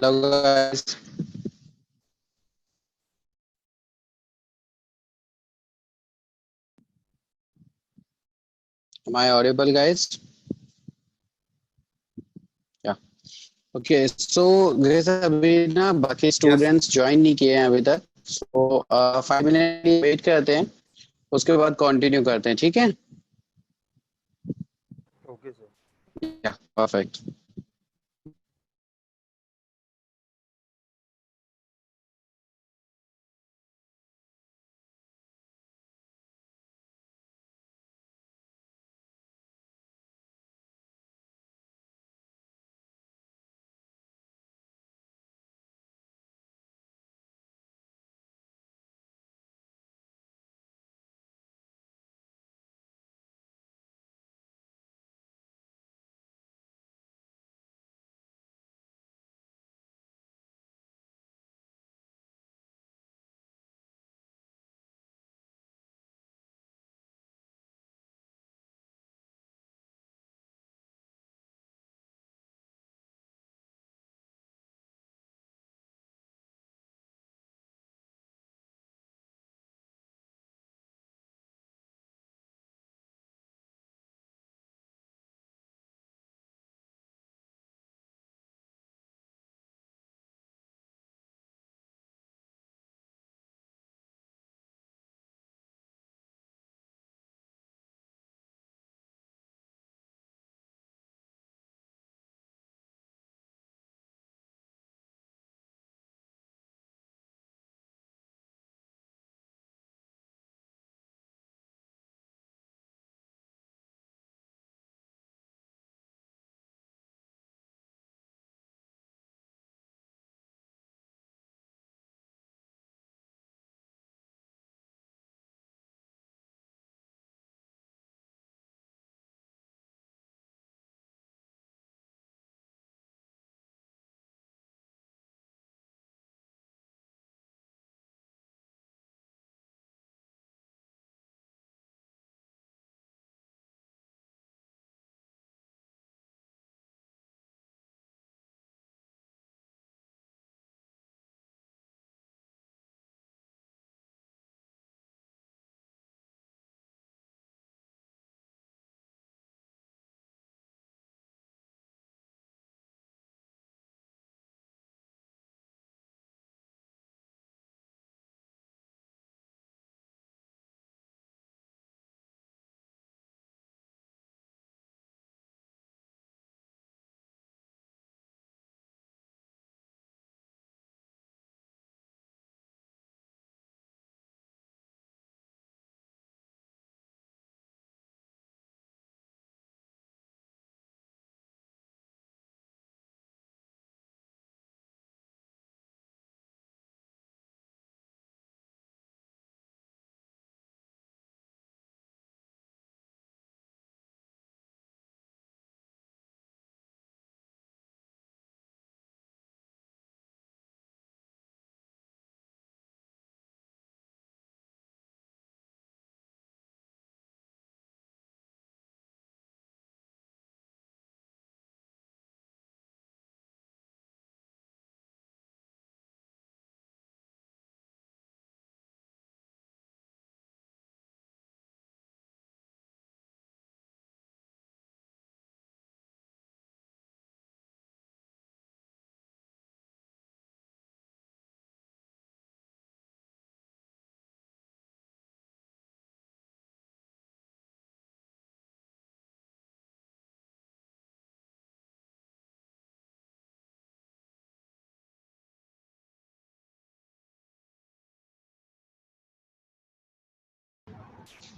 Hello guys, am I audible guys? Yeah. Okay, so guys अभी ना बाकी Yes. Students join नहीं किए हैं अभी तक, सो 5 मिनट के लिए वेट करते हैं, उसके बाद कंटिन्यू करते हैं, ठीक है? Okay, sir. या perfect.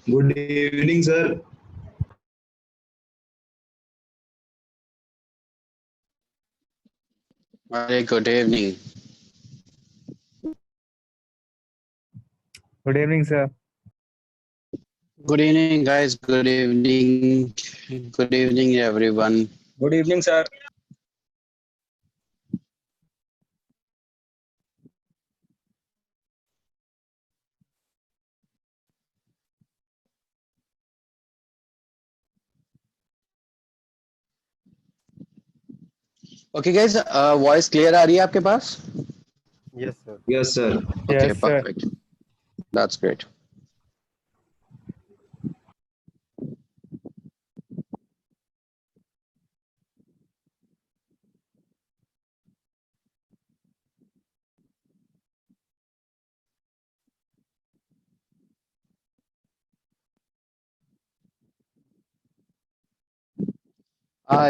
Good evening, sir. Very good evening. Good evening, sir. Good evening guys, good evening. Good evening everyone. Good evening, sir. Okay guys, voice clear आ रही है आपके पास? Yes, sir. Yes, sir. Okay, Yes, sir. Perfect, that's great.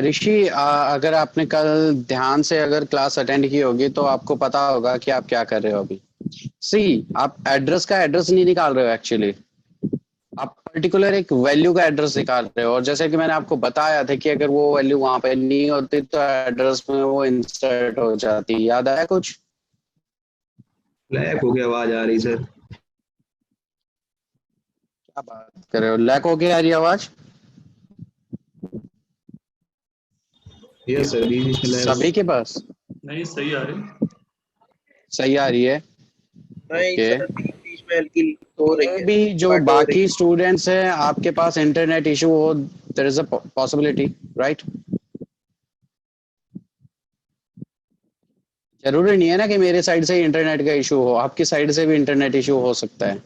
Rishi, अगर आपने कल ध्यान से अगर क्लास अटेंड की होगी तो आपको पता होगा कि आप क्या कर रहे हो अभी। सी, आप एड्रेस का एड्रेस नहीं निकाल रहे हो एक्चुअली, आप पर्टिकुलर एक वैल्यू का एड्रेस निकाल रहे हो। और जैसे कि मैंने आपको बताया था कि अगर वो वैल्यू वहां पे नहीं होती तो एड्रेस में वो इंसर्ट हो जाती। याद आया कुछ? लैग हो गया, आवाज आ रही सर। क्या बात कर रहे हो, लैक हो गया यार ये आवाज? यस सर, बीच बीच में सभी लैग। के पास नहीं, सही आ रही। सही आ रही है? नहीं ओके। सर, बीच बीच में हल्की हो रही ये है, भी जो कट हो रही बाकी है। स्टूडेंट्स हैं आपके पास इंटरनेट इशू हो, there is a possibility, right? जरूरी नहीं है ना कि मेरे साइड से ही इंटरनेट का इशू हो, आपकी साइड से भी इंटरनेट इशू हो सकता है।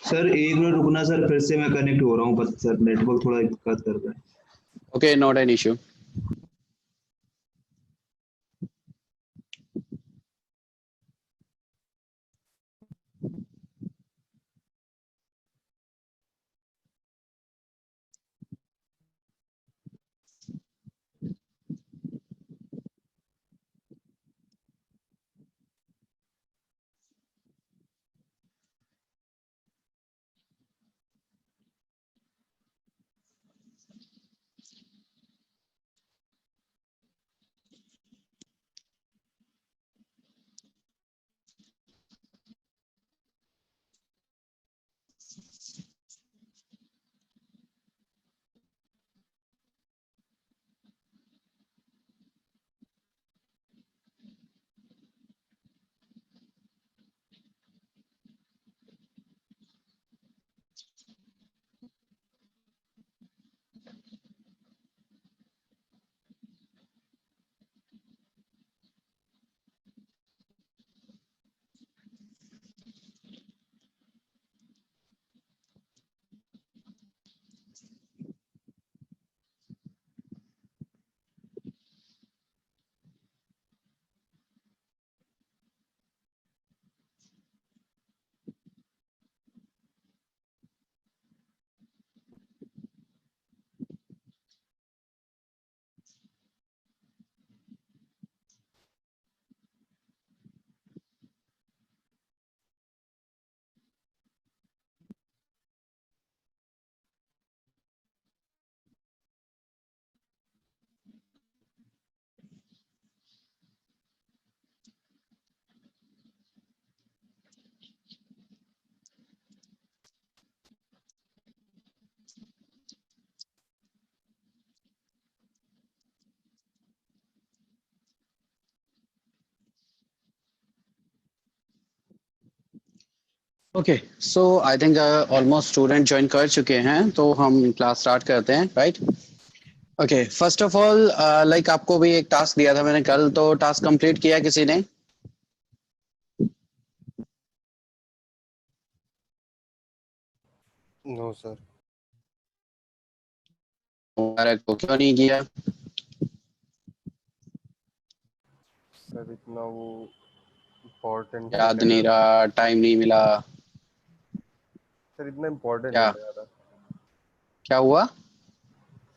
सर 1 मिनट रुकना सर, फिर से मैं कनेक्ट हो रहा हूँ, बस सर नेटवर्क थोड़ा दिक्कत कर रहा है। Okay, not an issue. Okay, so I think almost student join कर चुके हैं, तो हम क्लास स्टार्ट करते हैं, right? Okay, first of all like आपको भी एक टास्क दिया था मैंने कल, तो टास्क कंप्लीट किया किसी ने? No, sir. मुबारक को क्यों नहीं किया? सर इतना वो इम्पोर्टेंट नहीं याद लगा। नहीं रहा, टाइम नहीं मिला? सर इतना इम्पोर्टेंट क्या नहीं लगा था। क्या हुआ?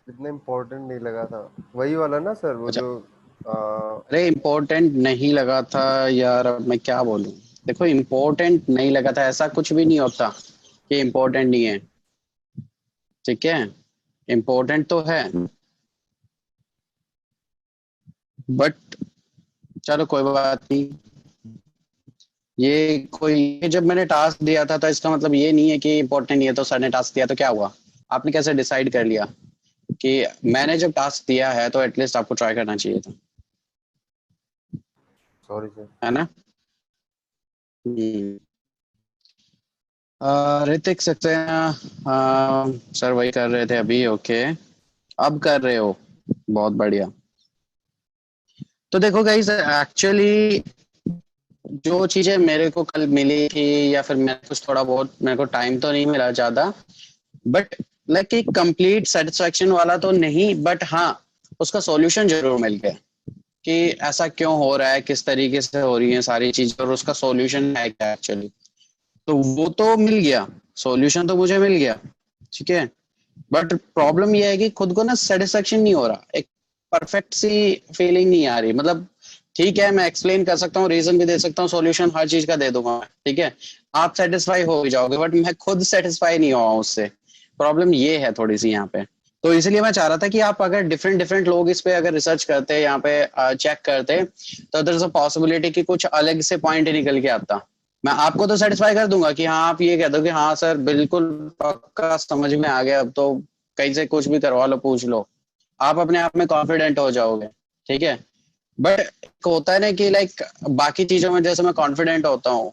इतना इम्पोर्टेंट नहीं लगा था। वही वाला ना सर, वो अच्छा, जो अरे इम्पोर्टेंट नहीं लगा था यार, अब मैं क्या बोलूं। देखो, इम्पोर्टेंट नहीं लगा था ऐसा कुछ भी नहीं होता कि इम्पोर्टेंट नहीं है, ठीक है? इम्पोर्टेंट तो है, बट चलो कोई बात नहीं। ये जब मैंने टास्क दिया था तो इसका मतलब ये नहीं है कि इम्पोर्टेंट नहीं है। तो सर ने टास्क दिया तो क्या हुआ? आपने कैसे डिसाइड कर लिया कि मैंने जब टास्क दिया है तो एटलीस्ट आपको ट्राई करना चाहिए था? Sorry sir. है ना? ऋतिक सक्सेना, सर वही कर रहे थे अभी। ओके, अब कर रहे हो, बहुत बढ़िया। तो देखो गाइस, एक्चुअली जो चीजें मेरे को कल मिली थी, या फिर मैं कुछ थोड़ा बहुत, मेरे को टाइम तो नहीं मिला ज्यादा, बट लाइक एक कंप्लीट सेटिस्फेक्शन वाला तो नहीं, बट हाँ उसका सॉल्यूशन जरूर मिल गया कि ऐसा क्यों हो रहा है, किस तरीके से हो रही है सारी चीजें, और उसका सॉल्यूशन है क्या एक्चुअली। तो वो तो मिल गया, सॉल्यूशन तो मुझे मिल गया, ठीक है। बट प्रॉब्लम ये है कि खुद को ना सेटिस्फेक्शन नहीं हो रहा, एक परफेक्ट सी फीलिंग नहीं आ रही। मतलब ठीक है, मैं एक्सप्लेन कर सकता हूँ, रीजन भी दे सकता हूँ, सॉल्यूशन हर चीज का दे दूंगा मैं, ठीक है, आप सेटिस्फाई हो भी जाओगे, बट मैं खुद सेटिस्फाई नहीं हुआ उससे। प्रॉब्लम ये है थोड़ी सी यहाँ पे। तो इसलिए मैं चाह रहा था कि आप अगर डिफरेंट डिफरेंट लोग इस पे अगर रिसर्च करते, यहाँ पे चेक करते, तो देयर इज अ पॉसिबिलिटी कि कुछ अलग से पॉइंट निकल के आता। मैं आपको तो सेटिस्फाई कर दूंगा कि हाँ, आप ये कह दो कि हाँ सर बिल्कुल पक्का समझ में आ गया, अब तो कहीं से कुछ भी करवा लो, पूछ लो, आप अपने आप में कॉन्फिडेंट हो जाओगे, ठीक है। बट होता है ना कि लाइक बाकी चीजों में जैसे मैं कॉन्फिडेंट होता हूँ,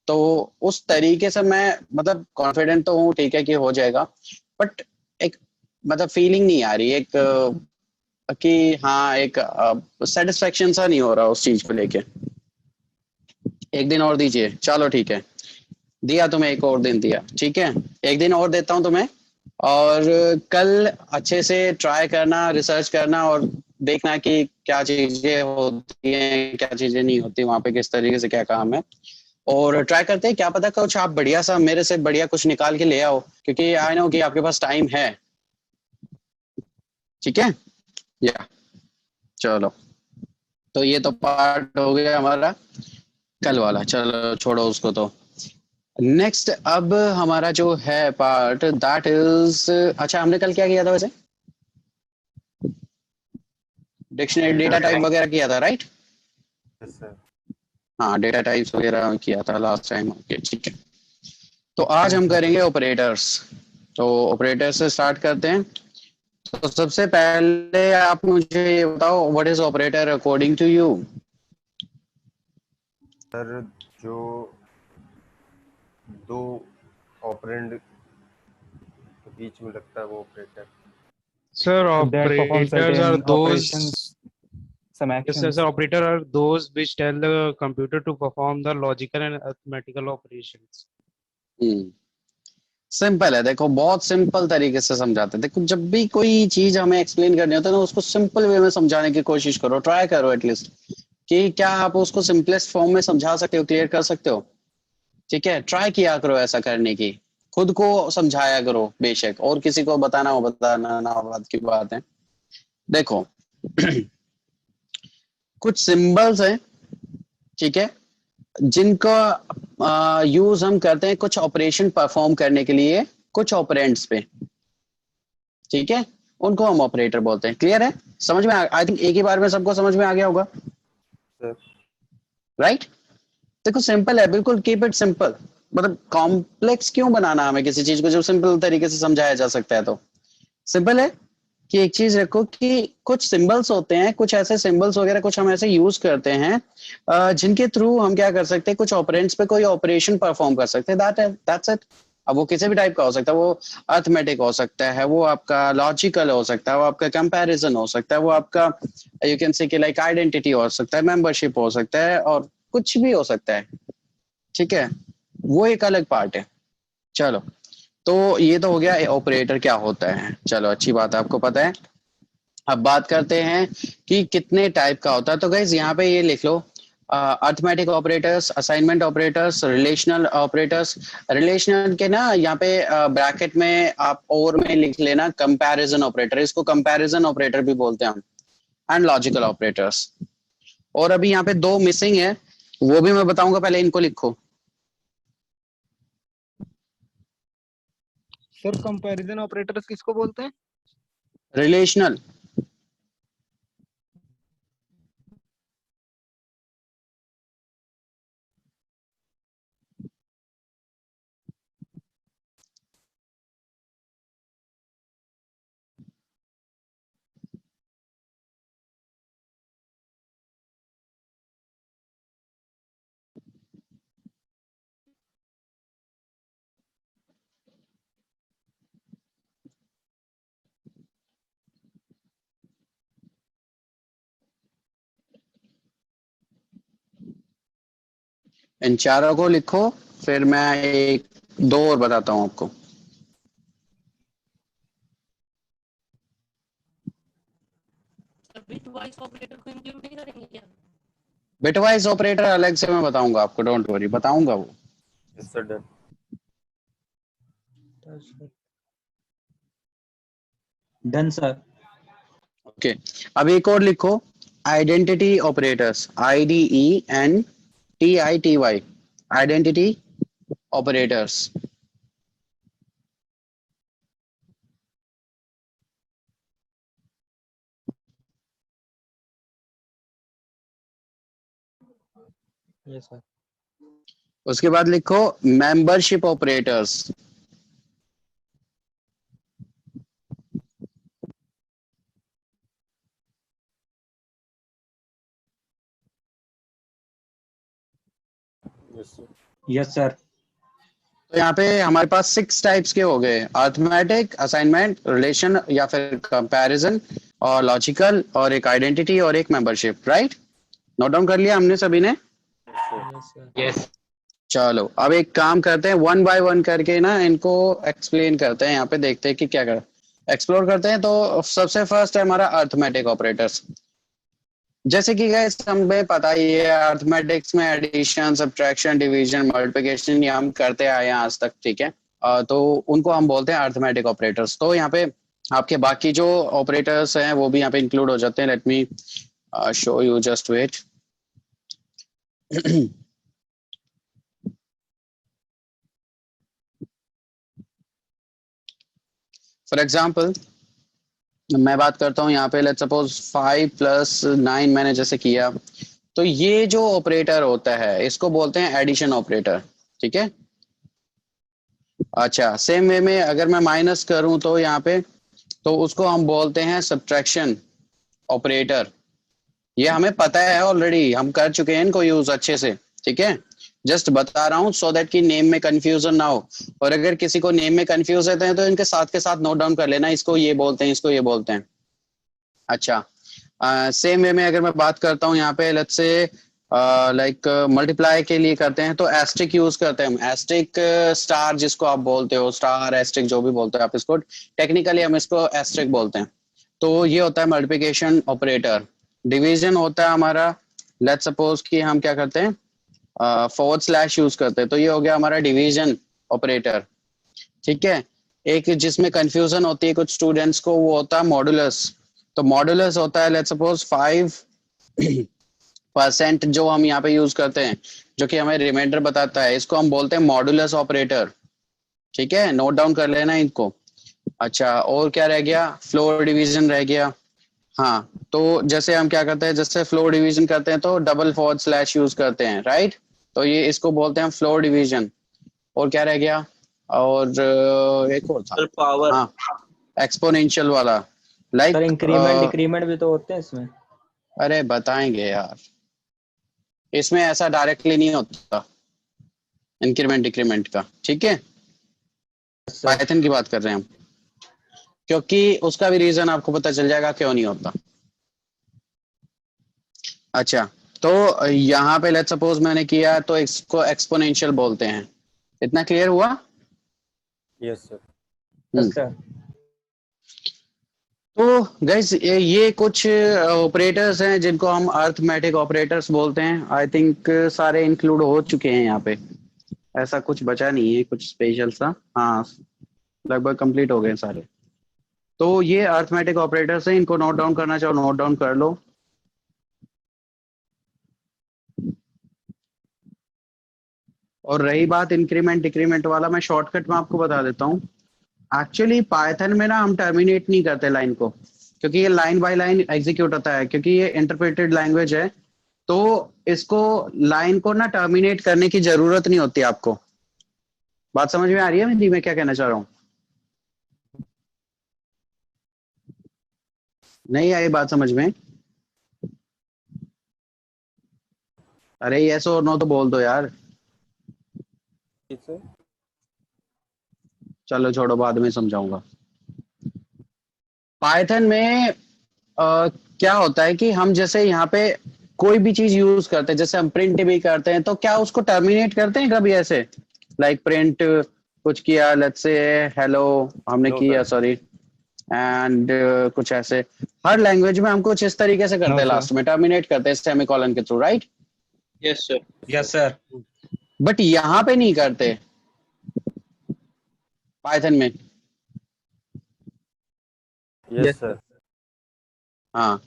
तो उस तरीके से मैं, मतलब कॉन्फिडेंट तो हूँ, ठीक है कि हो जाएगा, बट एक मतलब फीलिंग नहीं आ रही, एक कि हाँ एक सेटिस्फेक्शन सा नहीं हो रहा उस चीज को लेके। एक दिन और दीजिए, चलो ठीक है, दिया तुम्हें, एक और दिन दिया, ठीक है, एक दिन और देता हूँ तुम्हें। और कल अच्छे से ट्राई करना, रिसर्च करना, और देखना कि क्या चीजें होती हैं, क्या चीजें नहीं होती वहां पे, किस तरीके से क्या काम है। और ट्राई करते हैं, क्या पता कुछ आप बढ़िया सा मेरे से बढ़िया कुछ निकाल के ले आओ, क्योंकि आई नो कि आपके पास टाइम है, ठीक है। या चलो, तो ये तो पार्ट हो गया हमारा कल वाला, चलो छोड़ो उसको। तो नेक्स्ट अब हमारा जो है पार्ट, दैट इज, अच्छा हमने कल क्या किया था वैसे? डिक्शनरी डेटा टाइप वगैरह किया था, राइट? Yes sir. हाँ, डेटा टाइप्स वगैरह किया था लास्ट टाइम, ओके ठीक है। तो आज हम करेंगे ऑपरेटर्स। तो ऑपरेटर से स्टार्ट करते हैं। तो सबसे पहले आप मुझे ये बताओ, what is operator according to you? Sir जो दो ऑपरेंड के बीच में लगता है वो operator. Sir, that perform operators are certain those. operations, some Yes, sir, actions. operator are those which tell the computer to perform the logical and arithmetical operations. Simple है, देखो बहुत सिंपल तरीके से समझाते हैं। देखो जब भी कोई चीज हमें एक्सप्लेन करनी होती है ना, उसको सिंपल वे में समझाने की कोशिश करो, ट्राई करो एटलीस्ट, कि क्या आप उसको सिंपलेस्ट फॉर्म में समझा सकते हो, क्लियर कर सकते हो, ठीक है। ट्राई किया करो ऐसा करने की, खुद को समझाया करो बेशक, और किसी को बताना हो बताना ना हो, बात की बात है। देखो कुछ सिंबल्स हैं, ठीक है, जिनका यूज हम करते हैं कुछ ऑपरेशन परफॉर्म करने के लिए, कुछ ऑपरेंड्स पे, ठीक है, उनको हम ऑपरेटर बोलते हैं। क्लियर है? समझ में आई थिंक एक ही बार में सबको समझ में आ गया होगा, सर राइट? देखो सिंपल है बिल्कुल, कीप इट सिंपल। मतलब कॉम्प्लेक्स क्यों बनाना हमें किसी चीज को, जो सिंपल तरीके से समझाया जा सकता है। तो सिंपल है कि एक चीज रखो कि कुछ सिंबल्स होते हैं, कुछ ऐसे सिंबल्स वगैरह कुछ हम ऐसे यूज करते हैं, जिनके थ्रू हम क्या कर सकते हैं, कुछ ऑपरेंड्स पे कोई ऑपरेशन परफॉर्म कर सकते हैं, दैट्स इट। अब वो किसी भी टाइप का हो सकता है, वो अर्थमेटिक हो सकता है, वो आपका लॉजिकल हो सकता है, वो आपका कंपैरिजन हो सकता है, वो आपका यू कैन से कि लाइक आइडेंटिटी हो सकता है, मेंबरशिप हो सकता है, और कुछ भी हो सकता है, ठीक है। वो एक अलग पार्ट है। चलो, तो ये तो हो गया ऑपरेटर क्या होता है, चलो अच्छी बात है, आपको पता है। अब बात करते हैं कि कितने टाइप का होता है। तो गाइज यहाँ पे ये लिख लो, arithmetic operators, assignment operators, relational operators. Relational के ना यहाँ पे ब्रैकेट में आप और में लिख लेना कंपैरिजन ऑपरेटर, इसको कंपैरिजन ऑपरेटर भी बोलते हैं हम, एंड लॉजिकल ऑपरेटर्स। और अभी यहाँ पे दो मिसिंग है, वो भी मैं बताऊंगा, पहले इनको लिखो। सर कंपैरिजन ऑपरेटर्स किसको बोलते हैं? रिलेशनल, इन चारों को लिखो, फिर मैं एक दो और बताता हूँ आपको। बिटवाइज ऑपरेटर को इंक्लूड नहीं करेंगे क्या? बिटवाइज ऑपरेटर अलग से मैं बताऊंगा आपको, डोंट वरी, बताऊंगा वो। Yes sir, done. Done sir. Okay, अब एक और लिखो, identity operators, IDENTITY, identity operators. Yes sir. उसके बाद लिखो membership operators. Yes sir. Yes sir. तो यहाँ पे हमारे पास 6 टाइप्स के हो गए, अर्थमेटिक, असाइनमेंट, रिलेशन या फिर कंपैरिजन, और लॉजिकल, और एक आइडेंटिटी, और एक मेंबरशिप। राइट, नोट डाउन कर लिया हमने सभी ने? Yes sir. यस। चलो अब एक काम करते हैं, वन बाय वन करके ना इनको एक्सप्लेन करते हैं, यहाँ पे देखते हैं कि क्या कर एक्सप्लोर करते हैं। तो सबसे फर्स्ट है हमारा अर्थमेटिक ऑपरेटर्स। जैसे कि गाइस हमें पता ही है, अर्थमेटिक्स में एडिशन, सब्ट्रैक्शन, डिवीजन, मल्टीप्लिकेशन ये हम करते आए हैं आज तक, ठीक है। तो उनको हम बोलते हैं अर्थमेटिक ऑपरेटर्स। तो यहाँ पे आपके बाकी जो ऑपरेटर्स हैं वो भी यहाँ पे इंक्लूड हो जाते हैं। Let me show you, just wait. For example मैं बात करता हूँ यहाँ पे, लेट्स सपोज 5 + 9 मैंने जैसे किया, तो ये जो ऑपरेटर होता है इसको बोलते हैं एडिशन ऑपरेटर, ठीक है। अच्छा, सेम वे में अगर मैं माइनस करूं तो यहाँ पे, तो उसको हम बोलते हैं सब्ट्रैक्शन ऑपरेटर। ये हमें पता है ऑलरेडी, हम कर चुके हैं इनको यूज अच्छे से, ठीक है। जस्ट बता रहा हूँ सो दैट कि नेम में कंफ्यूजन ना हो, और अगर किसी को नेम में कंफ्यूज रहते हैं तो इनके साथ के साथ नोट डाउन कर लेना, इसको ये बोलते हैं, इसको ये बोलते हैं। अच्छा, सेम वे में अगर मैं बात करता हूँ यहाँ पे, लेट्स से लाइक मल्टीप्लाई के लिए करते हैं तो एस्ट्रिक यूज करते हैं हम, एस्ट्रिक स्टार जिसको आप बोलते हो, स्टार एस्ट्रिक जो भी बोलते हो आप इसको, टेक्निकली हम इसको एस्ट्रिक बोलते हैं। तो ये होता है मल्टीप्लिकेशन ऑपरेटर। डिवीजन होता है हमारा, लेट्स सपोज कि हम क्या करते हैं, // यूज करते हैं, तो ये हो गया हमारा डिवीजन ऑपरेटर, ठीक है। एक जिसमें कंफ्यूजन होती है कुछ स्टूडेंट्स को, वो होता है मॉडुलस। तो मॉडुलस होता है लेट्स सपोज 5% जो हम यहाँ पे यूज करते हैं, जो कि हमें रिमाइंडर बताता है, इसको हम बोलते हैं मॉडुलस ऑपरेटर, ठीक है। नोट डाउन कर लेना इनको। अच्छा, और क्या रह गया, फ्लोर डिवीजन रह गया। हाँ, तो जैसे हम क्या करते हैं, जैसे फ्लोर डिवीजन करते हैं तो // यूज करते हैं, राइट। तो ये इसको बोलते हैं फ्लोर डिवीजन। और क्या रह गया, और एक और था, पावर। हाँ, एक्सपोनेंशियल वाला, लाइक सर इंक्रीमेंट डिक्रीमेंट भी तो होते हैं इसमें। अरे बताएंगे यार, इसमें ऐसा डायरेक्टली नहीं होता इंक्रीमेंट डिक्रीमेंट का, ठीक है। पाइथन की बात कर रहे हैं हम, क्योंकि उसका भी रीजन आपको पता चल जाएगा क्यों नहीं होता। अच्छा, तो यहाँ पे लेट्स सपोज मैंने किया तो इसको एक्सपोनेंशियल बोलते हैं। इतना क्लियर हुआ? Yes sir. हम्म। सर तो गाइस ये कुछ ऑपरेटर्स हैं जिनको हम अर्थमेटिक ऑपरेटर्स बोलते हैं। आई थिंक सारे इंक्लूड हो चुके हैं यहाँ पे, ऐसा कुछ बचा नहीं है कुछ स्पेशल सा। हाँ, लगभग कंप्लीट हो गए सारे। तो ये अर्थमेटिक ऑपरेटर्स हैं, इनको नोट डाउन करना चाहो नोट डाउन कर लो। और रही बात इंक्रीमेंट डिक्रीमेंट वाला, मैं शॉर्टकट में आपको बता देता हूँ। एक्चुअली पाइथन में ना हम टर्मिनेट नहीं करते लाइन को, क्योंकि ये लाइन बाय लाइन एग्जीक्यूट होता है, क्योंकि ये इंटरप्रेटेड लैंग्वेज है। तो इसको लाइन को ना टर्मिनेट करने की जरूरत नहीं होती आपको। बात समझ में आ रही है मेरी, मैं क्या कहना चाह रहा हूँ? नहीं आई बात समझ में? अरे यस और नो तो बोल दो यार। ठीक सर। चलो छोड़ो, बाद में समझाऊंगा। पाइथन में क्या होता है कि हम जैसे यहाँ पे कोई भी चीज यूज करते हैं, जैसे हम प्रिंट भी करते हैं, तो क्या उसको टर्मिनेट करते हैं कभी ऐसे, लाइक प्रिंट कुछ किया, लेट्स से हेलो हमने No, किया, sir. सॉरी, एंड कुछ ऐसे हर लैंग्वेज में हम कुछ इस तरीके से करते No, हैं, sir. लास्ट में टर्मिनेट करते हैं सेमीकोलन के through, right? Yes sir. Yes sir. But यहाँ पे नहीं करते पाइथन में। Yes, sir. हाँ,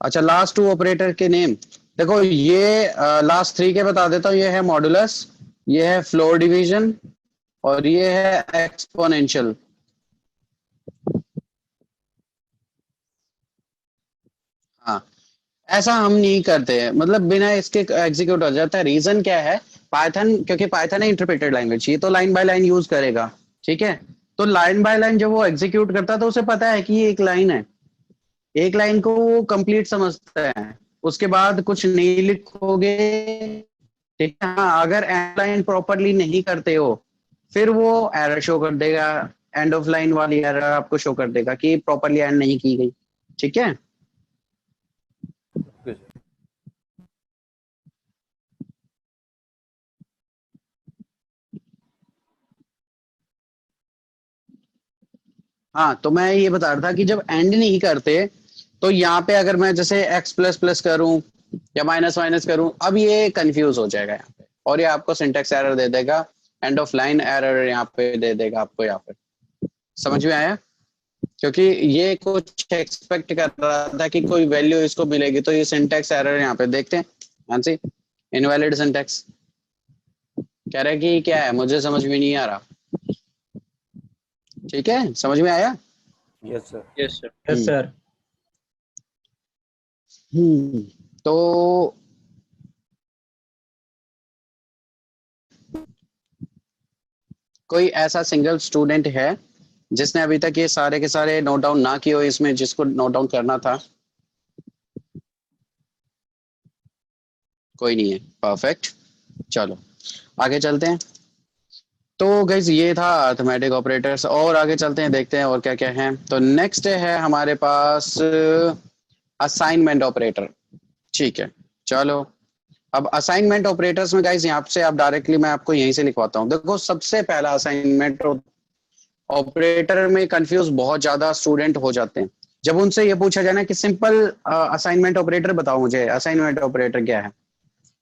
अच्छा, लास्ट टू ऑपरेटर के नेम देखो, ये लास्ट थ्री के बता देता हूँ। ये है मॉडुलस, ये है फ्लोर डिवीजन, और ये है एक्सपोनेंशियल। हाँ, ऐसा हम नहीं करते हैं, मतलब बिना इसके एग्जीक्यूट हो जाता है। रीजन क्या है? पाइथन, क्योंकि पाइथन है इंटरप्रेटेड लैंग्वेज, ये तो लाइन बाय लाइन यूज करेगा, ठीक है? तो लाइन बाय लाइन जब वो एग्जीक्यूट करता है तो उसे पता है कि ये एक लाइन है, एक लाइन को वो कंप्लीट समझता है, उसके बाद कुछ नहीं लिखोगे, ठीक है? हाँ, अगर एंड लाइन प्रॉपरली नहीं करते हो फिर वो एरर शो कर देगा, एंड ऑफ लाइन वाली एरर आपको शो कर देगा कि प्रॉपरली एंड नहीं की गई, ठीक है? Okay, sir. हाँ, तो मैं ये बता रहा था कि जब एंड नहीं करते तो यहाँ पे अगर मैं जैसे x प्लस प्लस करूं या माइनस माइनस करूं, अब ये कंफ्यूज हो जाएगा यहाँ पे, और ये आपको सिंटेक्स एरर दे देगा, एंड ऑफ लाइन एरर यहाँ पे दे देगा आपको यहाँ पे। समझ में आया? क्योंकि ये कुछ एक्सपेक्ट कर रहा था कि कोई वैल्यू इसको मिलेगी, तो ये सिंटेक्स एरर यहाँ पे देखते हैं। हाँ जी, इनवैलिड सिंटेक्स कह रहा है कि क्या है, मुझे समझ में नहीं आ रहा, ठीक है? समझ में आया? Yes, sir. Yes sir. Yes sir. तो कोई ऐसा सिंगल स्टूडेंट है जिसने अभी तक ये सारे के सारे नोट डाउन ना किए हो इसमें, जिसको नोट डाउन करना था? कोई नहीं है, परफेक्ट। चलो आगे चलते हैं। तो गाइस ये था अरिथमेटिक ऑपरेटर्स, और आगे चलते हैं, देखते हैं और क्या क्या है। तो नेक्स्ट है हमारे पास असाइनमेंट ऑपरेटर, ठीक है? चलो, अब असाइनमेंट ऑपरेटर्स में गाइस यहाँ से आप डायरेक्टली मैं आपको यहीं से लिखवाता हूँ। देखो, सबसे पहला असाइनमेंट ऑपरेटर में कंफ्यूज बहुत ज्यादा स्टूडेंट हो जाते हैं। जब उनसे ये पूछा जाए ना कि सिंपल असाइनमेंट ऑपरेटर बताओ मुझे, असाइनमेंट ऑपरेटर क्या है,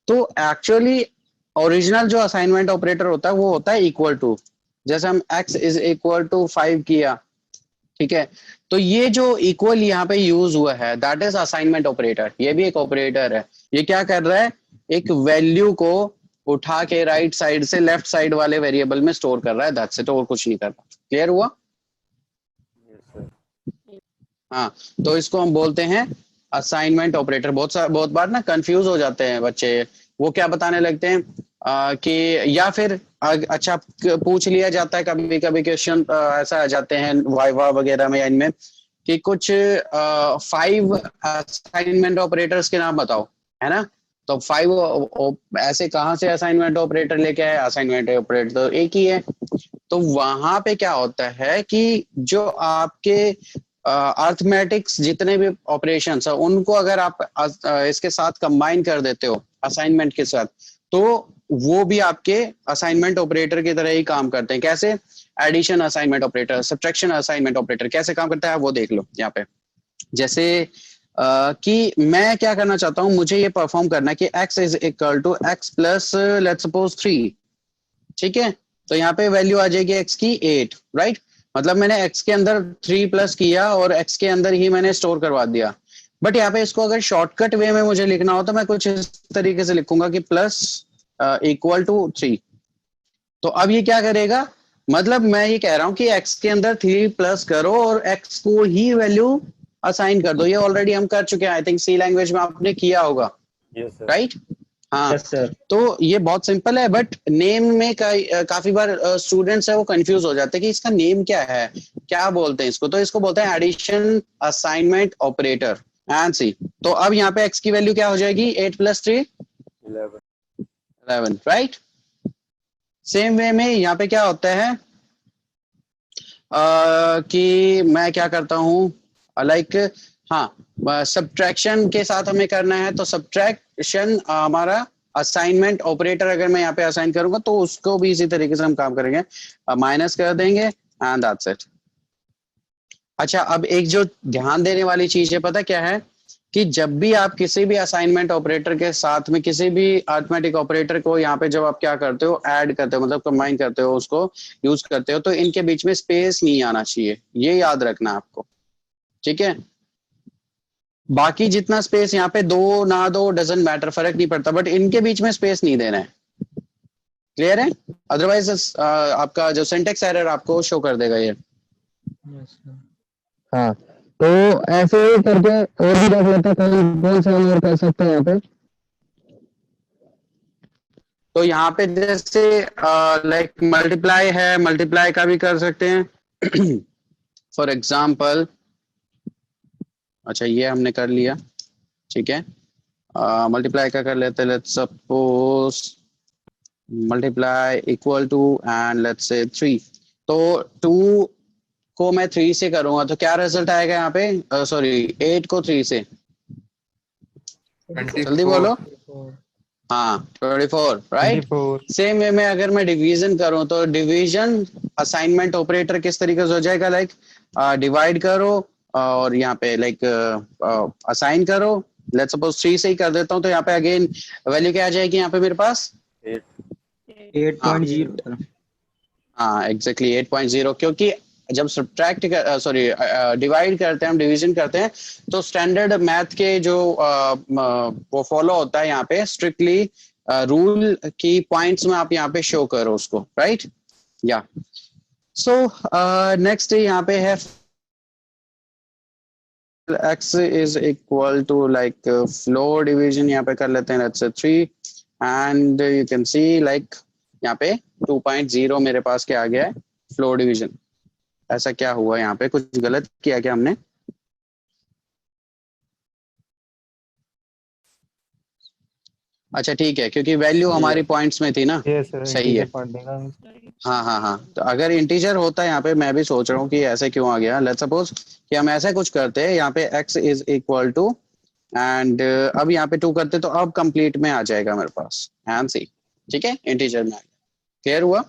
तो एक्चुअली ओरिजिनल जो असाइनमेंट ऑपरेटर होता है वो होता है इक्वल टू। जैसे हम x इज इक्वल टू 5 किया, ठीक है? तो ये जो इक्वल यहाँ पे यूज हुआ है, दैट इज असाइनमेंट ऑपरेटर। ये भी एक ऑपरेटर है। ये क्या कर रहा है? एक वैल्यू को उठा के राइट साइड से लेफ्ट साइड वाले वेरिएबल में स्टोर कर रहा है, दैट्स इट, और कुछ नहीं कर रहा। क्लियर हुआ? Yes, sir. हाँ, तो इसको हम बोलते हैं असाइनमेंट ऑपरेटर। बहुत बार ना कंफ्यूज हो जाते हैं बच्चे, वो क्या बताने लगते हैं कि, या फिर अच्छा पूछ लिया जाता है कभी कभी क्वेश्चन ऐसा आ जाते हैं वाइवा वगैरह में या इनमें कि कुछ 5 असाइनमेंट ऑपरेटर्स के नाम बताओ, है ना? तो 5 ऐसे कहाँ से असाइनमेंट ऑपरेटर लेके आए? असाइनमेंट ऑपरेटर तो एक ही है। तो वहां पे क्या होता है कि जो आपके अर्थमेटिक्स जितने भी ऑपरेशंस है उनको अगर आप इसके साथ कंबाइन कर देते हो असाइनमेंट के साथ, तो वो भी आपके असाइनमेंट ऑपरेटर की तरह ही काम करते हैं। कैसे? Addition assignment operator, subtraction assignment operator कैसे काम करता है वो देख लो यहाँ पे। जैसे कि मैं क्या करना चाहता हूँ, मुझे ये परफॉर्म करना है कि x is equal to x plus let's suppose 3, ठीक है? तो यहाँ पे वैल्यू आ जाएगी x की 8, राइट? मतलब मैंने x के अंदर 3 प्लस किया और x के अंदर ही मैंने स्टोर करवा दिया। बट यहाँ पे इसको अगर शॉर्टकट वे में मुझे लिखना हो तो मैं कुछ इस तरीके से लिखूंगा कि प्लस इक्वल टू 3। तो अब ये क्या करेगा? मतलब मैं ये कह रहा हूँ कि x के अंदर 3 प्लस करो और x को ही वैल्यू असाइन कर दो। ये ऑलरेडी हम कर चुके हैं, आई थिंक सी लैंग्वेज में आपने किया होगा, Yes, sir. राइट? हाँ, यस सर। तो ये बहुत सिंपल है, बट नेम में काफी बार स्टूडेंट्स है वो कंफ्यूज हो जाते हैं कि इसका नेम क्या है, क्या बोलते हैं इसको। तो इसको बोलते हैं एडिशन असाइनमेंट ऑपरेटर, एंड सी। तो अब यहाँ पे x की वैल्यू क्या हो जाएगी? 8 प्लस 3 11. 11, राइट? सेम वे में यहाँ पे क्या होता है कि मैं क्या करता हूँ, लाइक हाँ, सब्ट्रैक्शन के साथ हमें करना है, तो सब्ट्रैक्शन हमारा असाइनमेंट ऑपरेटर अगर मैं यहाँ पे असाइन करूंगा तो उसको भी इसी तरीके से हम काम करेंगे, माइनस कर देंगे एंड दैट्स इट। अच्छा, अब एक जो ध्यान देने वाली चीज है पता क्या है, कि जब भी आप किसी भी असाइनमेंट ऑपरेटर के साथ में किसी भी अरिथमेटिक ऑपरेटर को यहाँ पे जब आप क्या करते हो, ऐड करते हो, मतलब कंबाइन करते हो, उसको यूज करते हो, तो इनके बीच में स्पेस नहीं आना चाहिए, ये याद रखना आपको, ठीक है। बाकी जितना स्पेस यहाँ पे दो ना दो डजंट मैटर, फर्क नहीं पड़ता, बट इनके बीच में स्पेस नहीं देना है। क्लियर है? अदरवाइज आपका जो सिंटेक्स एरर आपको शो कर देगा ये। Yes sir. हाँ, तो ऐसे ही करके और भी देख लेते हैं, कौन से हम और कर सकते हैं यहाँ पे। तो यहाँ पे जैसे लाइक मल्टीप्लाई है, मल्टीप्लाई का भी कर सकते हैं फॉर एग्जाम्पल। अच्छा, ये हमने कर लिया, ठीक है। मल्टीप्लाई का कर लेते हैं, let's suppose multiply equal to and let's say 3। तो 2 को मैं 3 से करूंगा तो क्या रिजल्ट आएगा यहाँ पे, सॉरी 8 को 3 से, जल्दी बोलो। हाँ 24, राइट। सेम वे में अगर मैं डिवीजन करूं तो डिवीजन असाइनमेंट ऑपरेटर किस तरीके से हो जाएगा, लाइक डिवाइड करो और यहाँ पे लाइक असाइन करो। लेट्स सपोज 3 से ही कर देता हूँ, तो यहाँ पे अगेन वैल्यू क्या आ जाएगी यहाँ पे मेरे पास 8.0। हाँ एग्जैक्टली 8.0, क्योंकि जब सब्ट्रैक्ट डिवाइड करते हैं, हम डिवीजन करते हैं, तो स्टैंडर्ड मैथ के जो वो फॉलो होता है यहाँ पे स्ट्रिक्टली रूल की पॉइंट्स में आप यहाँ पे शो करो उसको, राइट। या सो नेक्स्ट यहाँ पे है x is equal to like floor division, यहाँ पे कर लेते हैं let's say 3 and you can see like यहाँ पे 2.0 मेरे पास क्या आ गया है, फ्लोर डिवीजन। ऐसा क्या हुआ यहाँ पे, कुछ गलत किया क्या हमने? अच्छा ठीक है, क्योंकि वैल्यू हमारी पॉइंट्स में थी ना, सही है। हाँ हाँ हाँ, तो अगर इंटीजर होता है यहाँ पे, मैं भी सोच रहा हूँ कि ऐसे क्यों आ गया। लेट्स सपोज कि हम ऐसा कुछ करते हैं, यहाँ पे x is equal to and अब यहाँ पे 2 करते तो अब कंप्लीट में आ जाएगा मेरे पास आंसर, ठीक है, इंटीजर में आ गया। क्लियर हुआ?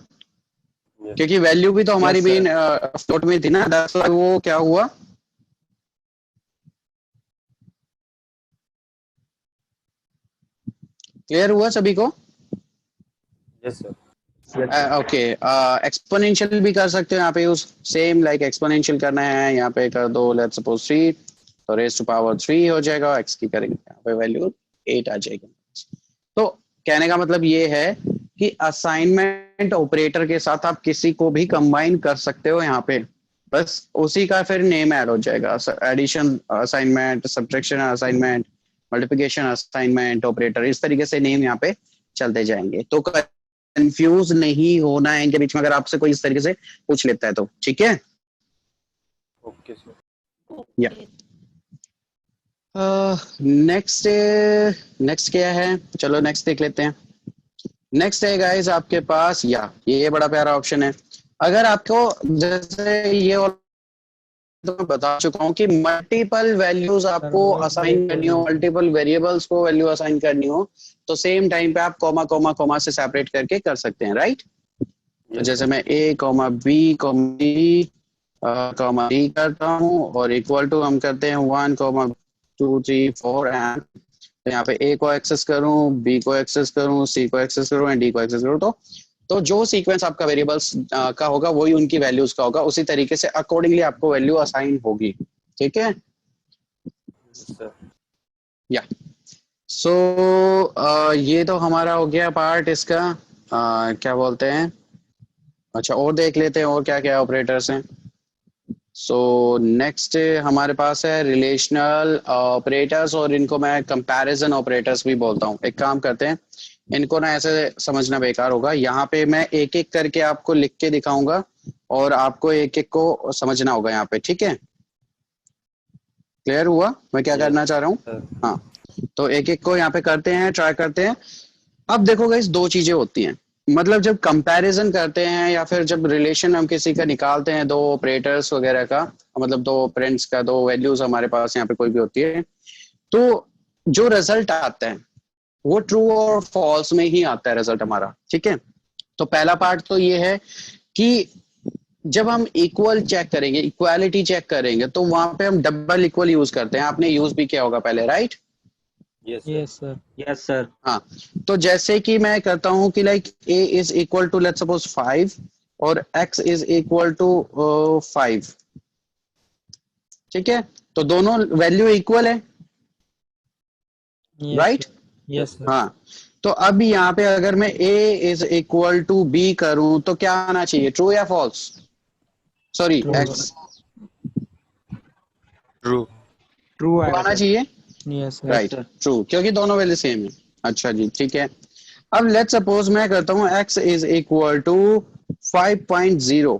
क्योंकि वैल्यू भी तो हमारी मेन फ्लोट में थी ना, दैट्स व्हाई वो क्या हुआ। क्लियर हुआ सभी को? Yes sir. ओके, एक्सपोनेंशियल भी कर सकते हो यहाँ पे यूज, सेम लाइक एक्सपोनेंशियल करना है, यहाँ पे कर दो लेट्स सपोज 3, तो रेज़ टू पावर 3 हो जाएगा, x की करेंगे यहाँ पे वैल्यू 8 आ जाएगी। तो कहने का मतलब ये है कि असाइनमेंट ऑपरेटर के साथ आप किसी को भी कंबाइन कर सकते हो यहाँ पे, बस उसी का फिर नेम ऐड हो जाएगा, addition assignment, subtraction assignment, multiplication assignment operator, इस तरीके से नेम यहाँ पे चलते जाएंगे। तो कंफ्यूज नहीं होना है इनके बीच में, अगर आपसे कोई इस तरीके से पूछ लेता है तो, ठीक है। Okay sir. या नेक्स्ट क्या है, चलो नेक्स्ट देख लेते हैं। नेक्स्ट है गाइस आपके पास, या ये बड़ा प्यारा ऑप्शन है। अगर आपको जैसे ये तो मैं बता चुका हूँ कि मल्टीपल वैल्यूज आपको असाइन करनी हो, मल्टीपल वेरिएबल्स को वैल्यू असाइन करनी हो, तो सेम टाइम पे आप कॉमा कॉमा कॉमा से सेपरेट करके कर सकते हैं, राइट। तो जैसे मैं a comma b comma d करता हूँ और इक्वल टू हम करते हैं 1 कॉमा 2 3 4 एंड यहाँ पे a को एक्सेस करूँ, b को एक्सेस करूँ, c को एक्सेस करूँ एंड d को एक्सेस करूँ, तो जो सीक्वेंस आपका वेरिएबल्स का होगा वही उनकी वैल्यूज का होगा, उसी तरीके से अकॉर्डिंगली आपको वैल्यू असाइन होगी, ठीक है। या सो ये तो हमारा हो गया पार्ट इसका, क्या बोलते हैं। अच्छा और देख लेते हैं और क्या क्या ऑपरेटर्स हैं। सो नेक्स्ट हमारे पास है रिलेशनल ऑपरेटर्स, और इनको मैं कंपैरिजन ऑपरेटर्स भी बोलता हूँ। एक काम करते हैं, इनको ना ऐसे समझना बेकार होगा, यहाँ पे मैं एक एक करके आपको लिख के दिखाऊंगा और आपको एक एक को समझना होगा यहाँ पे, ठीक है। क्लियर हुआ मैं क्या करना चाह रहा हूँ? हाँ, तो एक एक को यहाँ पे करते हैं, ट्राई करते हैं। अब देखो गाइस, दो चीजें होती हैं, मतलब जब कंपैरिजन करते हैं या फिर जब रिलेशन हम किसी का निकालते हैं, दो ऑपरेटर्स वगैरह का, मतलब दो ऑपरेंड्स का, दो वैल्यूज हमारे पास यहाँ पे कोई भी होती है, तो जो रिजल्ट आता है वो ट्रू और फॉल्स में ही आता है रिजल्ट हमारा। ठीक है, तो पहला पार्ट तो ये है कि जब हम इक्वल चेक करेंगे, इक्वालिटी चेक करेंगे, तो वहां पे हम डबल इक्वल यूज करते हैं। आपने यूज भी किया होगा पहले, right? Yes yes sir, yes sir, हाँ, तो जैसे कि मैं करता हूं कि like a is equal to let's suppose 5 और x इज इक्वल टू 5। ठीक है, तो दोनों वैल्यू इक्वल है, राइट? यस सर, हाँ, तो अब यहाँ पे अगर मैं a is equal to b करूं तो क्या आना चाहिए, ट्रू या false? Sorry, x true true आना आएगा सर। चाहिए, यस सर, राइट, ट्रू, क्योंकि दोनों वैल्यू सेम है। अच्छा जी, ठीक है। अब लेट्स सपोज मैं करता हूँ x is equal to 5.0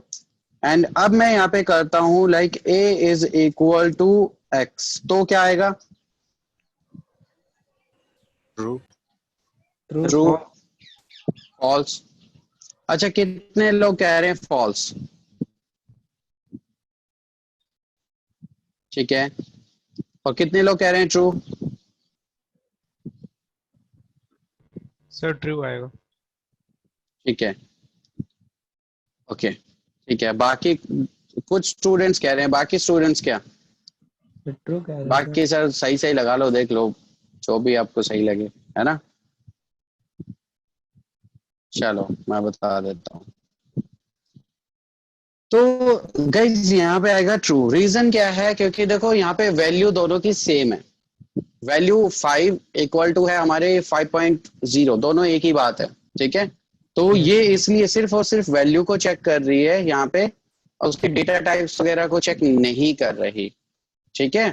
and अब मैं यहाँ पे करता हूँ like a is equal to x, तो क्या आएगा? True true, false. अच्छा, कितने लोग कह रहे हैं फॉल्स? ठीक है, और कितने लोग कह रहे हैं ट्रू? सर ट्रू आएगा। ठीक है, ओके, ठीक है। बाकी कुछ स्टूडेंट्स कह रहे हैं, बाकी स्टूडेंट्स क्या? ट्रू कह रहे हैं बाकी सर सही सही लगा लो, देख लो जो भी आपको सही लगे, है ना? चलो मैं बता देता हूँ। तो गाइस यहाँ पे आएगा ट्रू। रीजन क्या है? क्योंकि देखो यहाँ पे वैल्यू दोनों की सेम है। वैल्यू 5 इक्वल टू है हमारे 5.0, दोनों एक ही बात है। ठीक है, तो ये इसलिए सिर्फ और सिर्फ वैल्यू को चेक कर रही है यहाँ पे, और उसके डेटा टाइप्स वगैरह को चेक नहीं कर रही। ठीक है,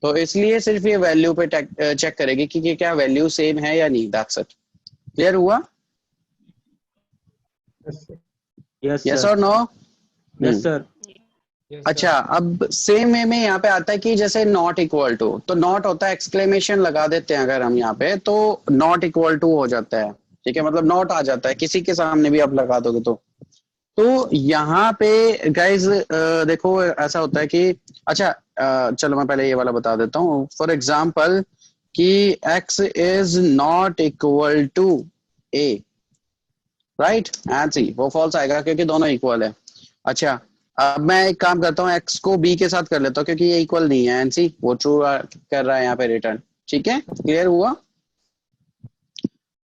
तो इसलिए सिर्फ ये वैल्यू पे चेक करेगी कि क्या वैल्यू सेम है या नहीं। That's it. क्लियर हुआ? यस यस सर, और नो? यस सर, अच्छा, अब सेम वे में यहाँ पे आता है कि जैसे नॉट इक्वल टू, तो नॉट होता है एक्सक्लेमेशन लगा देते हैं अगर हम यहाँ पे, तो नॉट इक्वल टू हो जाता है। ठीक है, मतलब नॉट आ जाता है, किसी के सामने भी आप लगा दोगे तो यहाँ पे गाइज देखो ऐसा होता है कि अच्छा, चलो मैं पहले ये वाला बता देता हूँ। फॉर एग्जाम्पल कि x is not equal to a, right, and C, वो फॉल्स आएगा क्योंकि दोनों इक्वल है। अच्छा, अब मैं एक काम करता हूँ, x को b के साथ कर लेता हूँ क्योंकि ये इक्वल नहीं है, एंड सी वो ट्रू कर रहा है यहाँ पे रिटर्न। ठीक है, क्लियर हुआ?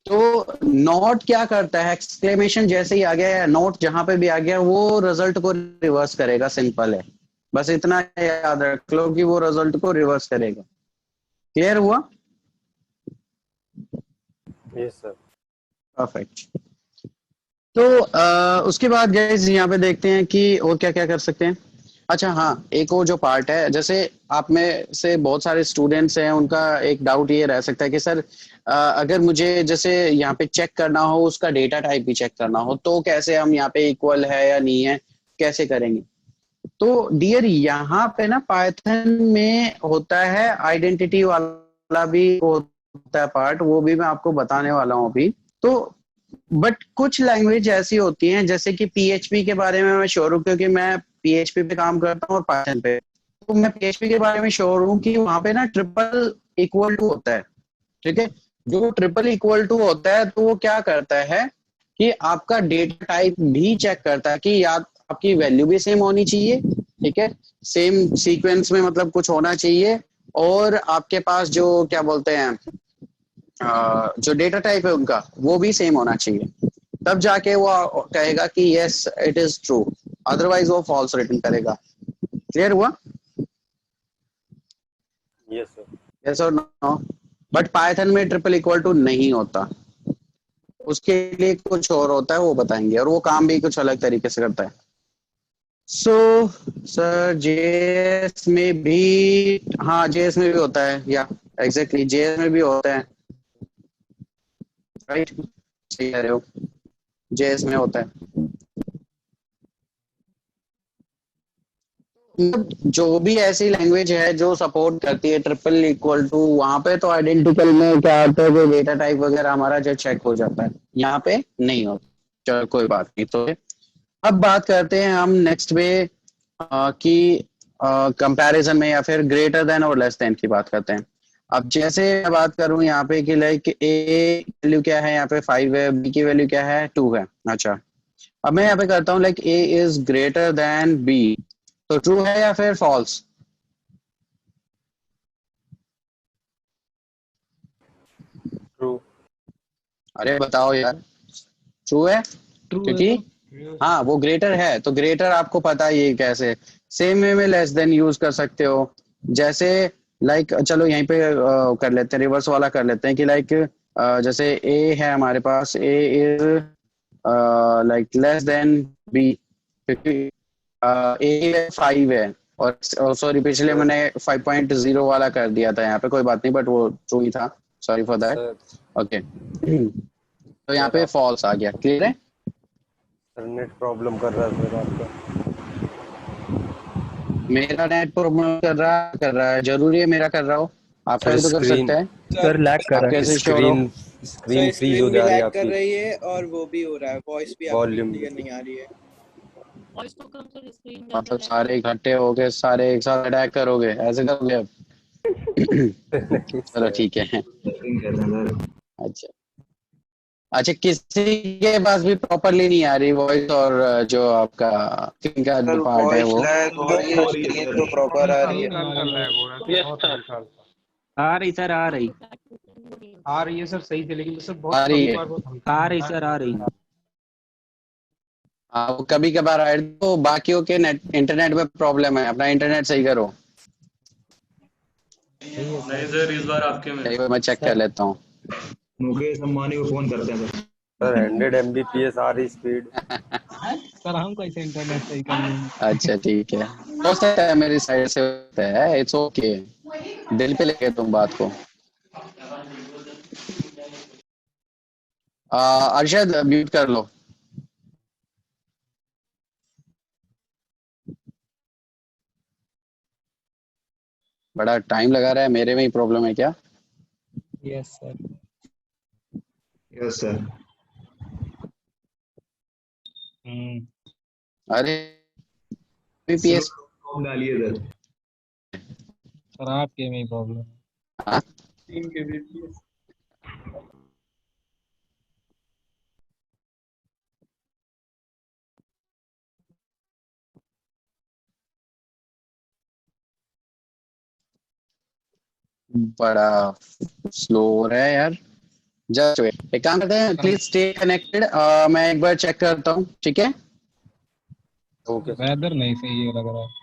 तो नॉट क्या करता है, एक्सक्लेमेशन जैसे ही आ गया या नॉट जहां पे भी आ गया, वो रिजल्ट को रिवर्स करेगा। सिंपल है, बस इतना याद रख लो कि वो रिजल्ट को रिवर्स करेगा। क्लियर हुआ? Yes sir. परफेक्ट। तो उसके बाद गाइस यहाँ पे देखते हैं कि और क्या क्या कर सकते हैं। अच्छा हाँ, एक और जो पार्ट है, जैसे आप में से बहुत सारे स्टूडेंट्स हैं, उनका एक डाउट ये रह सकता है कि सर अगर मुझे जैसे यहाँ पे चेक करना हो, उसका डेटा टाइप भी चेक करना हो, तो कैसे हम यहाँ पे इक्वल है या नहीं है, कैसे करेंगे? तो डियर यहाँ पे ना पाइथन में होता है आइडेंटिटी वाला भी होता है पार्ट, वो भी मैं आपको बताने वाला हूँ अभी। तो बट कुछ लैंग्वेज ऐसी होती हैं, जैसे कि पीएचपी के बारे में मैं श्योर हूँ क्योंकि मैं पीएचपी पे काम करता हूँ और पाइथन पे, तो मैं पीएचपी के बारे में श्योर हूँ कि वहां पे ना ट्रिपल इक्वल टू होता है। ठीक है, जो ट्रिपल इक्वल टू होता है तो वो क्या करता है कि आपका डेटा टाइप भी चेक करता है कि या आपकी वैल्यू भी सेम होनी चाहिए, ठीक है, सेम सीक्वेंस में मतलब कुछ होना चाहिए, और आपके पास जो क्या बोलते हैं जो डेटा टाइप है उनका वो भी सेम होना चाहिए, तब जाके वो कहेगा कि yes it is true, otherwise वो फॉल्स रिटर्न करेगा। क्लियर हुआ? Yes sir. यस और नो? बट पाइथन में ट्रिपल इक्वल टू नहीं होता, उसके लिए कुछ और होता है, वो बताएंगे, और वो काम भी कुछ अलग तरीके से करता है। सो सर जेएस में भी, हाँ जेएस में भी होता है, या एग्जैक्टली जेएस में भी होता है, राइट, सही कह रहे हो, जेएस में होता है। जो भी ऐसी लैंग्वेज है जो सपोर्ट करती है ट्रिपल इक्वल टू, वहां पे तो आइडेंटिकल में क्या होता है, जो डेटा टाइप वगैरह हमारा जो चेक हो जाता है, यहाँ पे नहीं होता। चलो कोई बात नहीं। तो अब बात करते हैं हम नेक्स्ट पे कि कंपैरिजन में या फिर ग्रेटर देन और लेस देन की बात करते हैं। अब जैसे मैं बात करूं यहाँ पे कि लाइक ए वैल्यू क्या है, यहाँ पे 5 है, बी की वैल्यू क्या है, 2 है। अच्छा, अब मैं यहाँ पे करता हूँ like a is greater than b, तो ट्रू है या फिर फॉल्स? ट्रू। अरे बताओ यार, ट्रू है ट्रू है क्योंकि सर। हाँ वो ग्रेटर है, तो ग्रेटर आपको पता ही है कैसे। सेम वे में लेस देन यूज कर सकते हो। जैसे लाइक चलो यहीं पे कर लेते हैं, रिवर्स वाला कर लेते हैं कि लाइक जैसे ए है हमारे पास, A is like less than B, क्योंकि ए 5 है। और सॉरी पिछले मैंने 5.0 वाला कर दिया था यहाँ पे, कोई बात नहीं, बट वो ट्रू ही था, sorry for that. Sir okay तो यहाँ सर पे आप फॉल्स आ गया, क्लियर है? सर नेट प्रॉब्लम कर रहा है सर आपका। मेरा नेट प्रॉब्लम कर रहा है, जरूरी है मेरा कर रहा हो? आपका सर भी तो कर स्क्रीन सकता है। सर सर लैग कर आप रहा है। कैसे श्योर हो? स्क्रीन स्क्रीन सर फ्रीज हो स्क्रीन भी जा रही है लैग कर आपकी। रही है और वो भी हो रहा है, वॉइस भी आपकी वॉल्यूम क्लियर नहीं आ रही है। वॉइस तो कम कर, स्क्रीन ज्यादा मतलब लैग कर सारे रही है। इकट्ठे हो गए, सारे एक साथ अटैक करोगे, ऐसे करोगे अब? नहीं चलो सर। ठीक है। Setting कहते हैं सर। अच्छा अच्छा, किसी के पास भी प्रॉपरली नहीं आ रही वॉइस, और जो आपका का सर जो पार्ट है वॉइस वो? लैग हो रही है, हो रही है स्क्रीन सर। तो प्रॉपर आ रही हल्का है। हल्का लैग हो रहा है, बहुत हल्का हल्का। आ रही सर, आ रही। आ रही है सर सही से, लेकिन सर आ बहुत रही कभी है? कभार बहुत हल्का आ रही सर, आ रही। हाँ वो कभी कभार आ रही, तो बाकियों के नेट इंटरनेट में प्रॉब्लम है, अपना इंटरनेट सही करो। सही है नहीं सर। सर, इस बार आपके में। एक बार मैं चेक कर सर लेता हूँ। मुकेश अंबानी को फोन करते हैं सर। सर 100 Mbps आ रही स्पीड। सर हम कैसे इंटरनेट सही कर लेंगे। अच्छा ठीक है, हो सकता है मेरी साइड से होता है, इट्स ओके। दिल पे लेके तुम बात को। अरशद म्यूट कर लो। बड़ा टाइम लगा रहा है, मेरे में ही प्रॉब्लम है क्या? Yes sir. Yes sir. अरे स्लो बीपीएस। डालिए सर। सर आपके में ही प्रॉब्लम है। टीम के बीपीएस। बड़ा स्लो हो रहा है यार। जस्ट वेट, एक काम करते हैं, प्लीज स्टे कनेक्टेड, मैं एक बार चेक करता हूँ, ठीक है? ओके। वेदर नहीं सही है लग रहा है।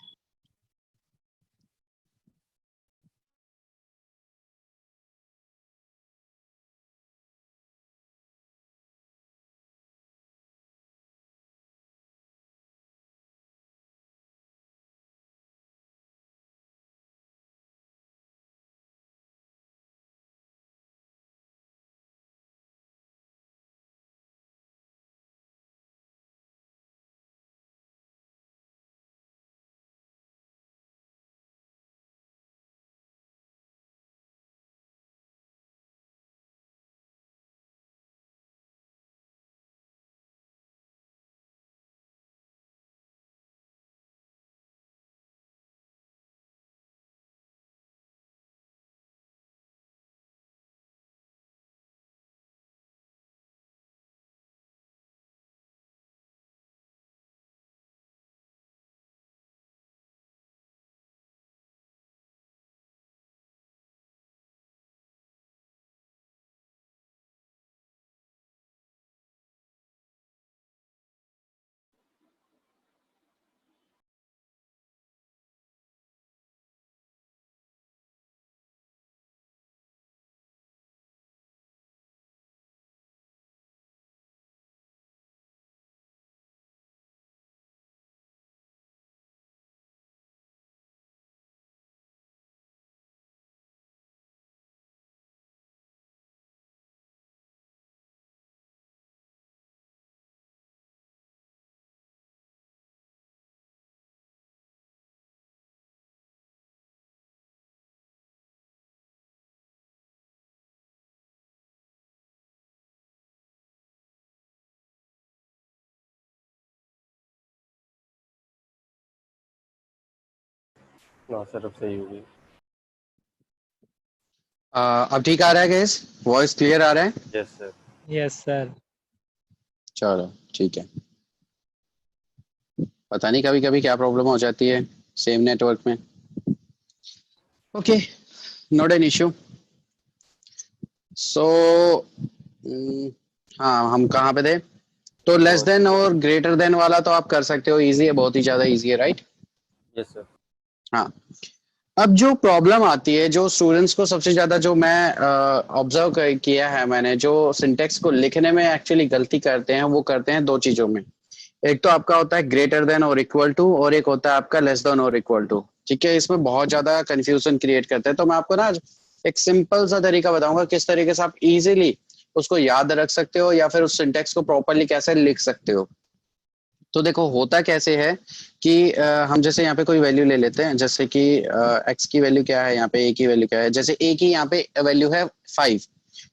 हाँ सर अब सही होगी। अब ठीक आ रहा है गैस? वॉइस क्लियर आ रहा है? Yes sir. Yes sir. चलो ठीक है। पता नहीं कभी कभी क्या प्रॉब्लम हो जाती है सेम नेटवर्क में। Okay, not an issue. So हाँ, हम कहाँ पे थे? तो लेस देन और ग्रेटर देन वाला तो आप कर सकते हो, इजी है, बहुत ही ज्यादा इजी है, राइट? Yes sir. हाँ। अब जो प्रॉब्लम आती है, जो स्टूडेंट्स को सबसे ज्यादा, जो मैं ऑब्जर्व किया है मैंने, जो सिंटेक्स को लिखने में एक्चुअली गलती करते हैं, वो करते हैं दो चीजों में। एक तो आपका होता है ग्रेटर देन और इक्वल टू, और एक होता है आपका लेस देन और इक्वल टू। ठीक है, इसमें बहुत ज्यादा कंफ्यूजन क्रिएट करते हैं। तो मैं आपको ना एक सिंपल सा तरीका बताऊंगा किस तरीके से आप इजीली उसको याद रख सकते हो, या फिर उस सिंटेक्स को प्रॉपरली कैसे लिख सकते हो। तो देखो होता कैसे है कि हम जैसे यहाँ पे कोई वैल्यू ले लेते हैं, जैसे कि एक्स की वैल्यू क्या है, यहाँ पे ए की वैल्यू क्या है। जैसे ए की यहाँ पे वैल्यू है 5,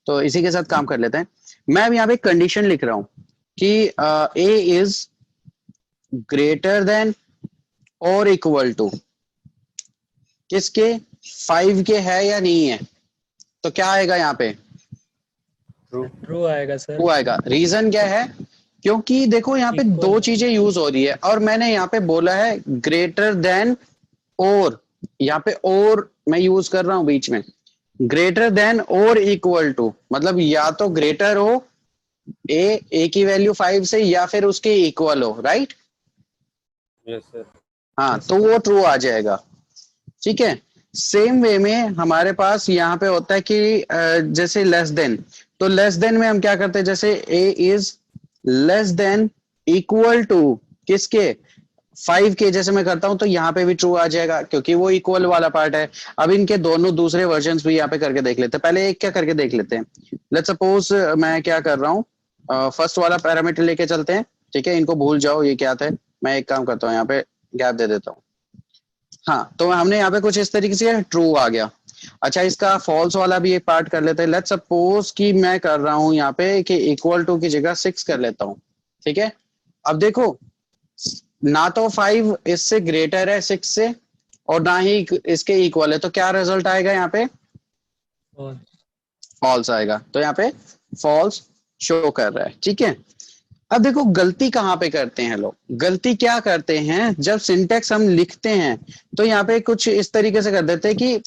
तो इसी के साथ काम कर लेते हैं। मैं अब यहाँ पे कंडीशन लिख रहा हूँ कि ए इज ग्रेटर देन और इक्वल टू किसके, 5 के है या नहीं है। तो क्या आएगा यहाँ पे? ट्रू आएगा सर। वो आएगा। रीजन क्या है? क्योंकि देखो यहाँ पे Equal दो है। चीजें यूज हो रही है, और मैंने यहाँ पे बोला है ग्रेटर देन और, यहाँ पे और मैं यूज कर रहा हूं बीच में। ग्रेटर देन और इक्वल टू मतलब या तो ग्रेटर हो ए की वैल्यू 5 से, या फिर उसके इक्वल हो, राइट? Yes sir. हाँ, तो वो ट्रू आ जाएगा। ठीक है। सेम वे में हमारे पास यहाँ पे होता है कि जैसे लेस देन, तो लेस देन में हम क्या करते हैं, जैसे A is less than equal to किसके, 5 के, जैसे मैं करता हूं तो यहाँ पे भी ट्रू आ जाएगा, क्योंकि वो इक्वल वाला पार्ट है। अब इनके दोनों दूसरे वर्जन्स भी यहाँ पे करके देख लेते हैं। पहले एक क्या करके देख लेते हैं। लेट्स सपोज मैं क्या कर रहा हूँ, फर्स्ट वाला पैरामीटर लेके चलते हैं। ठीक है, इनको भूल जाओ ये क्या था। मैं एक काम करता हूँ, यहाँ पे गैप दे देता हूँ। हाँ, तो हमने यहाँ पे कुछ इस तरीके से ट्रू आ गया। अच्छा, इसका फॉल्स वाला भी एक पार्ट कर लेते हैं। लेट्स सपोज कि मैं कर रहा हूँ यहाँ पे कि इक्वल टू की जगह 6 कर लेता हूँ। ठीक है, अब देखो ना तो 5 इससे ग्रेटर है 6 से, और ना ही इसके इक्वल है, तो क्या रिजल्ट आएगा यहाँ पे? फॉल्स आएगा। तो यहाँ पे फॉल्स शो कर रहा है। ठीक है। अब देखो गलती कहाँ पे करते हैं लोग, गलती क्या करते हैं, जब सिंटेक्स हम लिखते हैं तो यहाँ पे कुछ इस तरीके से कर देते हैं कि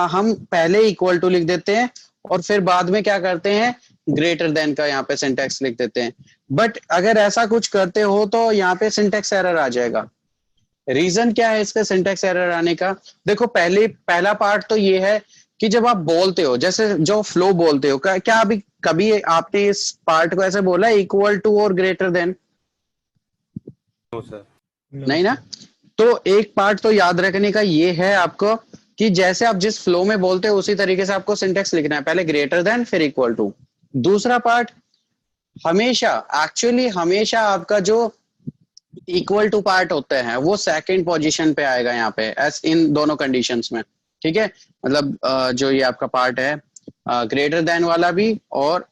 हम पहले इक्वल टू लिख देते हैं, और फिर बाद में क्या करते हैं, ग्रेटर देन का यहाँ पे सिंटेक्स लिख देते हैं। बट अगर ऐसा कुछ करते हो तो यहाँ पे सिंटेक्स एरर आ जाएगा। रीजन क्या है इसका सिंटेक्स एरर आने का? देखो पहला पार्ट तो ये है कि जब आप बोलते हो, जैसे जो फ्लो बोलते हो, क्या अभी कभी आपने इस पार्ट को ऐसे बोला इक्वल टू और ग्रेटर देन? No sir. नहीं ना। तो एक पार्ट तो याद रखने का ये है आपको कि जैसे आप जिस फ्लो में बोलते हो उसी तरीके से आपको सिंटेक्स लिखना है, पहले ग्रेटर देन फिर इक्वल टू। दूसरा पार्ट, हमेशा एक्चुअली हमेशा आपका जो इक्वल टू पार्ट होते हैं वो सेकंड पोजीशन पे आएगा यहाँ पे, एस इन दोनों कंडीशंस में। ठीक है, मतलब जो ये आपका पार्ट है ग्रेटर देन वाला भी और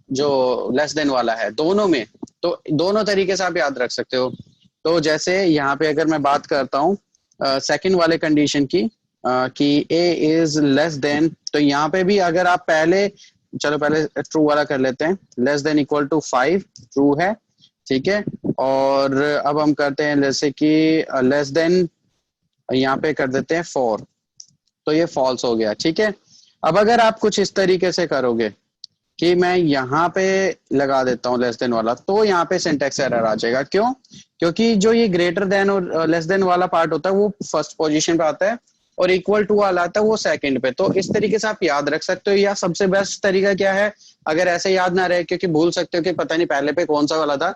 जो लेस देन वाला है, दोनों में। तो दोनों तरीके से आप याद रख सकते हो। तो जैसे यहाँ पे अगर मैं बात करता हूँ सेकंड वाले कंडीशन की, कि ए इज लेस देन, तो यहाँ पे भी अगर आप पहले, चलो पहले ट्रू वाला कर लेते हैं, less than equal to 5 true है। ठीक है, और अब हम करते हैं जैसे कि लेस देन, यहाँ पे कर देते हैं 4, तो ये फॉल्स हो गया। ठीक है, अब अगर आप कुछ इस तरीके से करोगे कि मैं यहाँ पे लगा देता हूँ लेस देन वाला, तो यहाँ पे सिंटेक्स एरर आ जाएगा। क्यों? क्योंकि जो ये ग्रेटर देन और लेस देन वाला पार्ट होता है वो फर्स्ट पोजीशन पे आता है, और इक्वल टू वाला आता है वो सेकंड पे। तो इस तरीके से आप याद रख सकते हो। या सबसे बेस्ट तरीका क्या है, अगर ऐसे याद ना रहे, क्योंकि भूल सकते हो कि पता नहीं पहले पे कौन सा वाला था,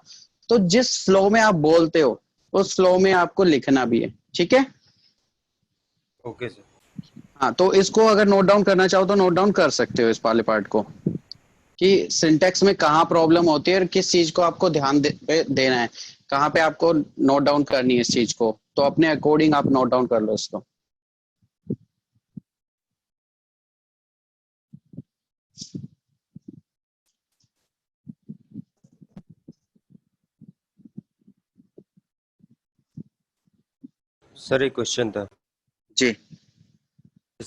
तो जिस फ्लो में आप बोलते हो उस फ्लो में आपको लिखना भी है। ठीक है। Okay sir. हाँ, तो इसको अगर नोट डाउन करना चाहो तो नोट डाउन कर सकते हो इस वाले पार्ट को, कि सिंटेक्स में कहाँ प्रॉब्लम होती है और किस चीज को आपको ध्यान देना है, कहाँ पे आपको नोट डाउन करनी है इस चीज को। तो अपने अकॉर्डिंग आप नोट डाउन कर लो इसको। सर एक क्वेश्चन था। जी।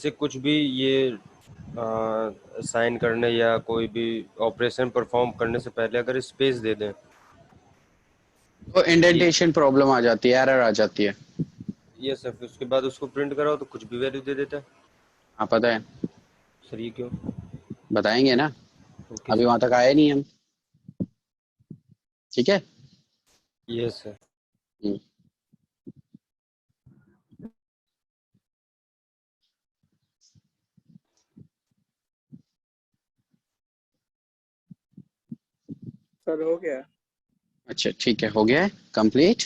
जैसे कुछ भी ये साइन करने या कोई भी ऑपरेशन परफॉर्म करने से पहले अगर स्पेस दे दें तो इंडेंटेशन प्रॉब्लम आ जाती है, एरर आ जाती है। ये सर, फिर उसके बाद उसको प्रिंट कराओ तो कुछ भी वैल्यू दे देता है। हाँ पता है, सर ये क्यों? बताएंगे ना, ओके अभी सर। वहां तक आए नहीं हम। ठीक है। Yes sir. हम्म। सर हो गया। अच्छा ठीक है, हो गया है कंप्लीट।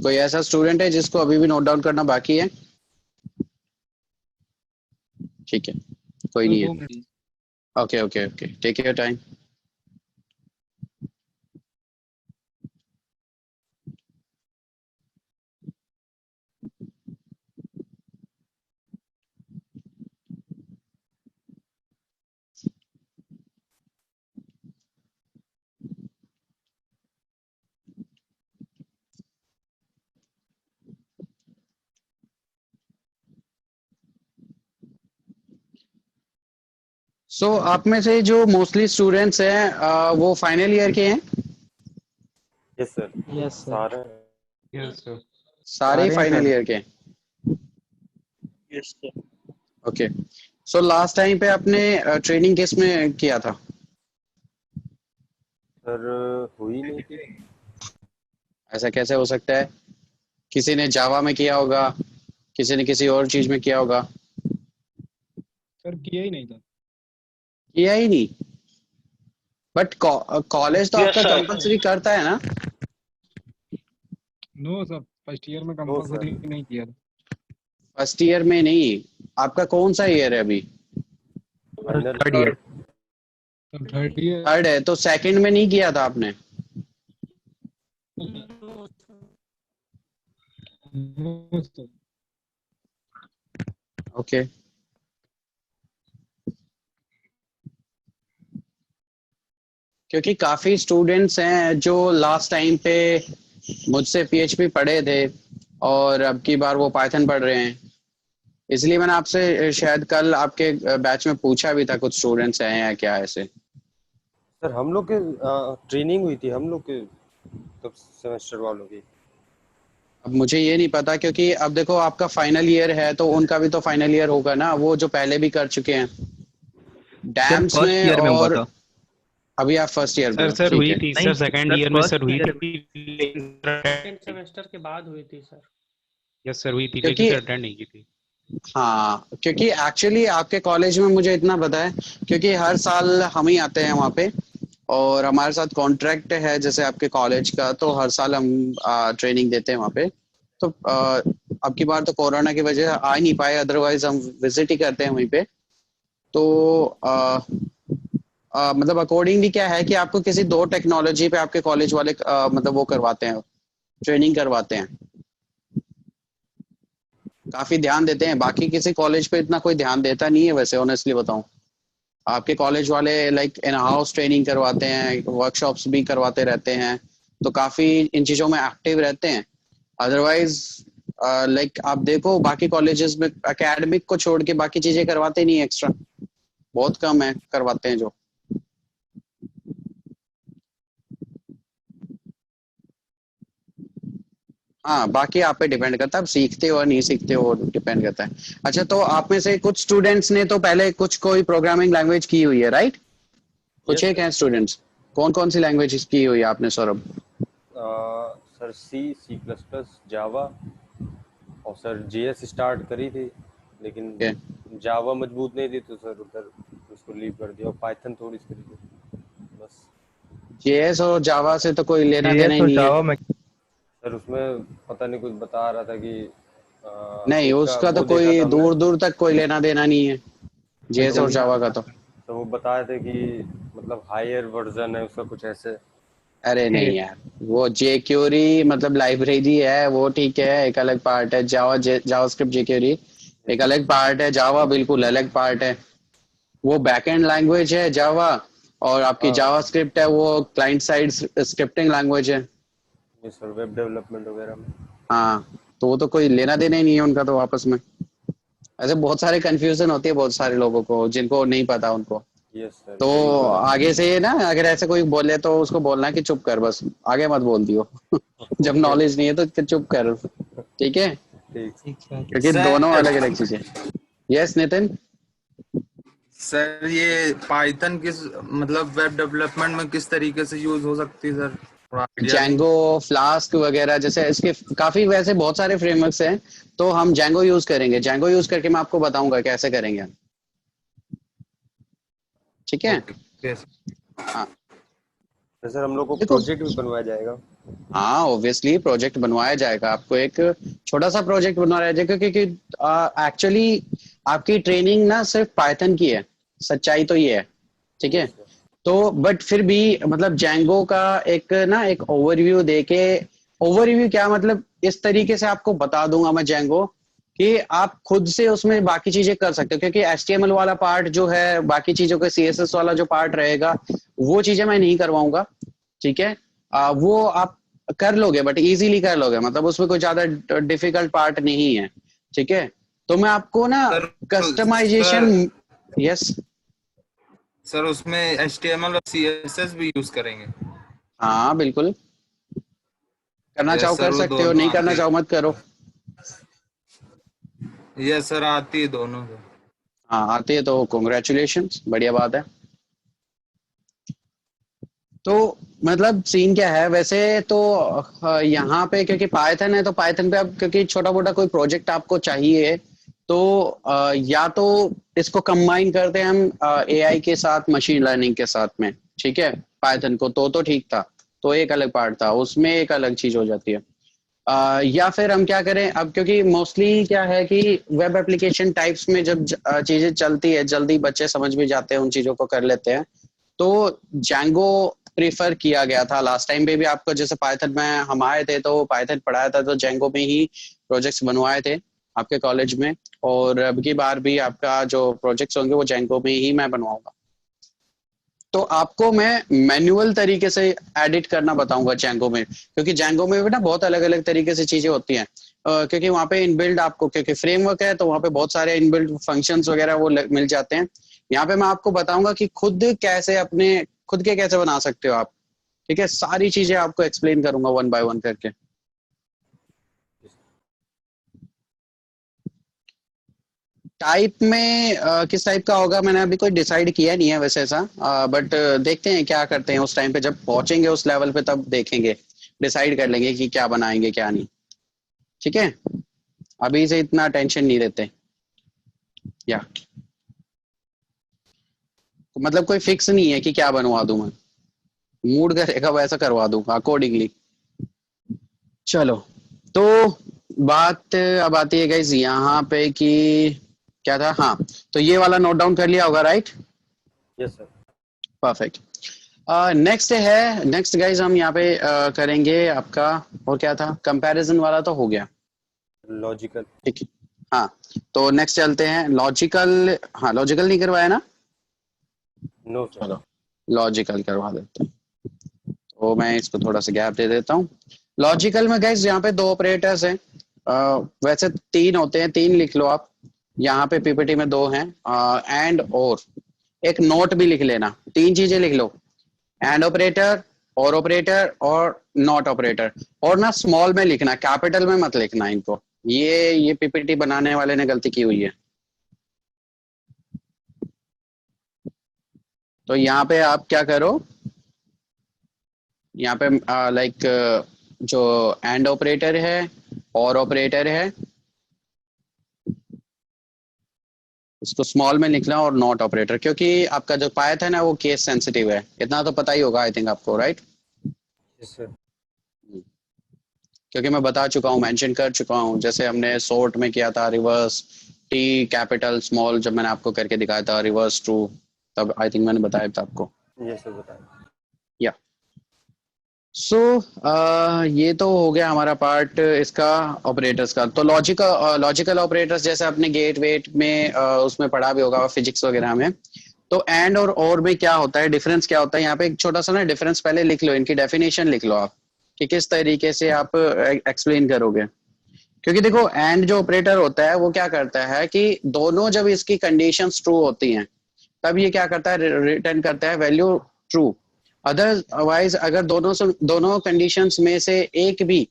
कोई ऐसा स्टूडेंट है जिसको अभी भी नोट डाउन करना बाकी है? ठीक है, कोई सर नहीं 2 है। Minute. Okay okay okay, take your time. So आप में से जो मोस्टली स्टूडेंट्स हैं वो फाइनल ईयर के हैं? Yes sir. Yes sir. सारे Yes, sir. सारे फाइनल ईयर के हैं? Yes sir. Okay. So last time पे आपने ट्रेनिंग किस में किया था? सर हुई नहीं थी। ऐसा कैसे हो सकता है? किसी ने जावा में किया होगा, किसी ने किसी और चीज में किया होगा। सर किया ही नहीं था। किया ही नहीं? बट कॉलेज तो आपका कंपलसरी करता है ना? नो सर, फर्स्ट ईयर में नो सर। कंपलसरी नहीं किया था। फर्स्ट ईयर में नहीं, आपका कौन सा ईयर है अभी? Final sir third year. Third है, तो सेकंड में नहीं किया था आपने? No, sir. No sir. Okay. क्योंकि काफी स्टूडेंट्स हैं जो लास्ट टाइम पे मुझसे पीएचपी पढ़े थे और अब की बार वो पाइथन पढ़ रहे हैं, इसलिए मैंने आपसे शायद कल आपके बैच में पूछा भी था कुछ स्टूडेंट्स हैं या क्या ऐसे। सर हम लोग के ट्रेनिंग हुई थी हम लोग के तब सेमेस्टर वालों की। अब मुझे ये नहीं पता, क्योंकि अब देखो आपका फाइनल ईयर है तो उनका भी तो फाइनल ईयर होगा ना, वो जो पहले भी कर चुके हैं डैम्स में। और अभी आप फर्स्ट ईयर में सर हो, सर ठीक हुई है। थी सर, सेकंड ईयर में सर हुई थी। सेकेंड सेमेस्टर के बाद हुई थी सर। यस सर हुई थी, लेकिन क्योंकि सर अटेंड नहीं की थी। हाँ, क्योंकि एक्चुअली आपके कॉलेज में मुझे इतना पता है, क्योंकि हर साल हम ही आते हैं वहाँ पे और हमारे साथ कॉन्ट्रैक्ट है जैसे आपके कॉलेज का, तो हर साल हम ट्रेनिंग देते हैं वहाँ पे। तो अब की बार तो कोरोना की वजह से आ ही नहीं पाए, अदरवाइज हम विजिट ही करते हैं वहीं पे। तो मतलब अकॉर्डिंगली क्या है कि आपको किसी दो टेक्नोलॉजी पे आपके कॉलेज वाले मतलब वो करवाते हैं, ट्रेनिंग करवाते हैं, काफी ध्यान देते हैं। बाकी किसी कॉलेज पे इतना कोई ध्यान देता नहीं है वैसे, ऑनेस्टली बताऊं। आपके कॉलेज वाले लाइक इन हाउस ट्रेनिंग करवाते हैं, वर्कशॉप्स भी करवाते रहते हैं, तो काफी इन चीजों में एक्टिव रहते हैं। अदरवाइज लाइक आप देखो बाकी कॉलेजेस में एकेडमिक को छोड़ के बाकी चीजें करवाते नहीं, एक्स्ट्रा बहुत कम है करवाते हैं जो। हाँ, बाकी आप पे डिपेंड करता है, आप सीखते हो और नहीं सीखते हो डिपेंड करता है। अच्छा, तो आप में से कुछ स्टूडेंट्स ने तो पहले कुछ कोई प्रोग्रामिंग लैंग्वेज की हुई है, राइट? कुछ यस एक हैं स्टूडेंट्स, कौन कौन सी लैंग्वेज की हुई है आपने सौरभ? सर सी सी प्लस प्लस जावा और सर जेएस स्टार्ट करी थी, लेकिन Okay. जावा मजबूत नहीं थी तो सर उधर उसको लीव कर दिया और पाइथन थोड़ी सी करी थी बस। जेएस और जावा से तो कोई लेना देना ही नहीं है। सर उसमें पता नहीं कुछ बता रहा था कि नहीं, एक का उसका तो वो देखा कोई था मैं। दूर दूर तक कोई लेना देना नहीं है, जेएस और जावा का तो। तो वो बताए थे कि मतलब हायर वर्जन है उसका कुछ ऐसे। अरे नहीं यार, वो जेक्यूरी मतलब लाइब्रेरी है वो, ठीक है, एक अलग पार्ट है। जावास्क्रिप्ट जेक्यूरी एक अलग पार्ट है, जावा बिल्कुल अलग पार्ट है। वो बैकएंड लैंग्वेज है जावा, और आपकी हाँ जावास्क्रिप्ट है वो क्लाइंट साइड स्क्रिप्टिंग लैंग्वेज है। ये सर वेब डेवलपमेंट वगैरह में। हाँ, तो वो तो कोई लेना देना ही नहीं है उनका तो आपस में। ऐसे बहुत सारे कंफ्यूजन होती है बहुत सारे लोगों को जिनको नहीं पता उनको। यस सर, तो बिल्कुल। आगे से ना अगर ऐसे कोई बोले तो उसको बोलना कि चुप कर, बस आगे मत बोल दियो। जब ओके, नॉलेज नहीं है तो फिर चुप कर, ठीक है, ठीक। ठीक सर। क्योंकि दोनों अलग अलग चीजें। यस नितिन। सर ये पाइथन किस मतलब वेब डेवलपमेंट में किस तरीके से यूज हो सकती है सर, थोड़ा आइडिया दें। जैंगो, फ्लास्क वगैरह जैसे इसके काफी वैसे बहुत सारे फ्रेमवर्क्स हैं, तो हम जैंगो यूज करेंगे। जैंगो यूज करके मैं आपको बताऊंगा कैसे करेंगे, ठीक है। ओके हाँ तो सर हम लोग को देखो, प्रोजेक्ट भी बनवाया जाएगा। हाँ ऑब्वियसली प्रोजेक्ट बनवाया जाएगा, आपको एक छोटा सा प्रोजेक्ट बनवाया जाएगा, क्योंकि एक्चुअली आपकी ट्रेनिंग ना सिर्फ पाइथन की है, सच्चाई तो ये है, ठीक है। Yes sir. तो बट फिर भी मतलब जैंगो का एक ओवरव्यू देके, ओवरव्यू क्या मतलब इस तरीके से आपको बता दूंगा मैं जैंगो कि आप खुद से उसमें बाकी चीजें कर सकते हो, क्योंकि HTML वाला पार्ट जो है, बाकी चीजों का CSS वाला जो पार्ट रहेगा वो चीजें मैं नहीं करवाऊंगा, ठीक है। वो आप कर लोगे बट इजीली कर लोगे, मतलब उसमें कोई ज्यादा डिफिकल्ट पार्ट नहीं है, ठीक है। तो मैं आपको ना sir. Customization, sir yes, sir उसमें HTML और CSS भी यूज करेंगे। हाँ बिल्कुल, करना यस चाहो सर, कर वो सकते हो, दोनों नहीं करना आते चाहो मत करो। हैं। यस सर, आती है दोनों सर। हाँ आती है तो कॉन्ग्रेचुलेशंस, बढ़िया बात है। तो मतलब सीन क्या है वैसे तो, यहाँ पे क्योंकि पाइथन है तो पाइथन पे अब क्योंकि छोटा मोटा कोई प्रोजेक्ट आपको चाहिए तो या तो इसको कंबाइन करते हैं हम AI के साथ, मशीन लर्निंग के साथ में, ठीक है। पाइथन को तो ठीक था, तो एक अलग पार्ट था, उसमें एक अलग चीज हो जाती है। या फिर हम क्या करें अब, क्योंकि मोस्टली क्या है कि वेब एप्लीकेशन टाइप्स में जब चीजें चलती है, जल्दी बच्चे समझ भी जाते हैं, उन चीजों को कर लेते हैं, तो जैंगो प्रीफर किया गया था लास्ट टाइम पे भी आपको। जैसे पाइथन में हम आए थे तो पाइथन पढ़ाया था, तो जैंगो में ही प्रोजेक्ट्स बनवाए थे आपके कॉलेज में, और अब की बार भी आपका जो प्रोजेक्ट्स होंगे वो जैंगो में ही मैं बनवाऊंगा। तो आपको मैं मैन्युअल तरीके से एडिट करना बताऊंगा जैंगो में, क्योंकि जैंगो में भी ना बहुत अलग अलग तरीके से चीजें होती हैं, क्योंकि वहाँ पे इनबिल्ड आपको, क्योंकि फ्रेमवर्क है तो वहाँ पे बहुत सारे इनबिल्ड फंक्शंस वगैरह वो मिल जाते हैं। यहाँ पे मैं आपको बताऊंगा कि खुद के कैसे बना सकते हो आप, ठीक है। सारी चीजें आपको एक्सप्लेन करूंगा वन बाय वन करके। टाइप में किस टाइप का होगा मैंने अभी कोई डिसाइड किया नहीं है वैसे ऐसा, बट देखते हैं क्या करते हैं, उस टाइम पे जब पहुंचेंगे उस लेवल पे तब देखेंगे, डिसाइड कर लेंगे कि क्या बनाएंगे क्या नहीं, ठीक है। अभी से इतना टेंशन नहीं देते, या मतलब कोई फिक्स नहीं है कि क्या बनवा दूं मैं, मूड करेगा वैसा करवा दूंगा अकॉर्डिंगली। चलो, तो बात अब आती है गाइस यहाँ पे कि क्या था, हाँ, तो ये वाला नोट डाउन कर लिया होगा, right? Yes sir. Perfect. Next guys हम यहाँ पे करेंगे आपका, और क्या था, कंपैरिजन वाला तो हो गया, लॉजिकल। ठीक है। हाँ, तो नेक्स्ट चलते हैं लॉजिकल। हाँ लॉजिकल नहीं करवाया ना, नो सर। चलो लॉजिकल करवा देते हैं, तो मैं इसको थोड़ा सा गैप दे देता हूँ। लॉजिकल में गाइस यहाँ पे 2 ऑपरेटर्स हैं, वैसे 3 होते हैं, 3 लिख लो आप, यहाँ पे PPT में 2 हैं, एंड और एक नोट भी लिख लेना, 3 चीजें लिख लो, एंड ऑपरेटर और नॉट ऑपरेटर, और ना स्मॉल में लिखना, कैपिटल में मत लिखना इनको, ये PPT बनाने वाले ने गलती की हुई है। तो यहाँ पे आप क्या करो, यहाँ पे लाइक जो एंड ऑपरेटर है और ऑपरेटर है उसको स्मॉल में लिखना, और नॉट ऑपरेटर, क्योंकि आपका जो पाइथन है वो केस सेंसिटिव है, इतना तो पता ही होगा आई थिंक आपको, राइट? Yes sir. क्योंकि मैं बता चुका हूँ, मेंशन कर चुका हूँ, जैसे हमने सोर्ट में किया था रिवर्स T कैपिटल स्मॉल, जब मैंने आपको करके दिखाया था रिवर्स ट्रू, तब आई थिंक मैंने बताया था आपको। यस सर, बताएं। या सो ये तो हो गया हमारा पार्ट इसका ऑपरेटर्स का। तो लॉजिकल ऑपरेटर्स जैसे अपने गेट वेट में उसमें पढ़ा भी होगा फिजिक्स वगैरह में। तो एंड और में क्या होता है, डिफरेंस क्या होता है, यहाँ पे एक छोटा सा ना डिफरेंस पहले लिख लो, इनकी डेफिनेशन लिख लो आप कि किस तरीके से आप एक्सप्लेन करोगे। क्योंकि देखो एंड जो ऑपरेटर होता है वो क्या करता है कि दोनों जब इसकी कंडीशंस ट्रू होती हैं तब ये क्या करता है, रिटर्न करता है वैल्यू ट्रू। अदरवाइज अगर दोनों कंडीशंस में से एक भी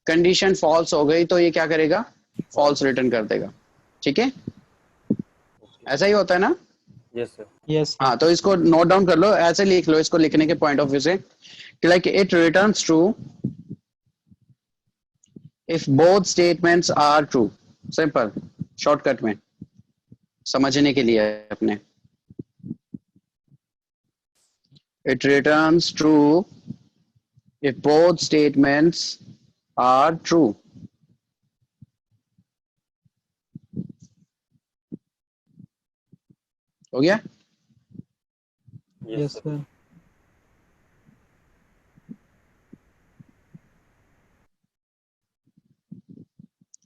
कंडीशन फॉल्स हो गई तो ये क्या करेगा, फॉल्स रिटर्न कर देगा। ठीक है, ऐसा ही होता है ना? Yes sir. यस हाँ, तो इसको नोट डाउन कर लो, ऐसे लिख लो इसको लिखने के पॉइंट ऑफ व्यू से, like it returns true if both statements are true. Simple, shortcut में समझने के लिए अपने, it returns true if both statements are true. हो गया? Yes sir.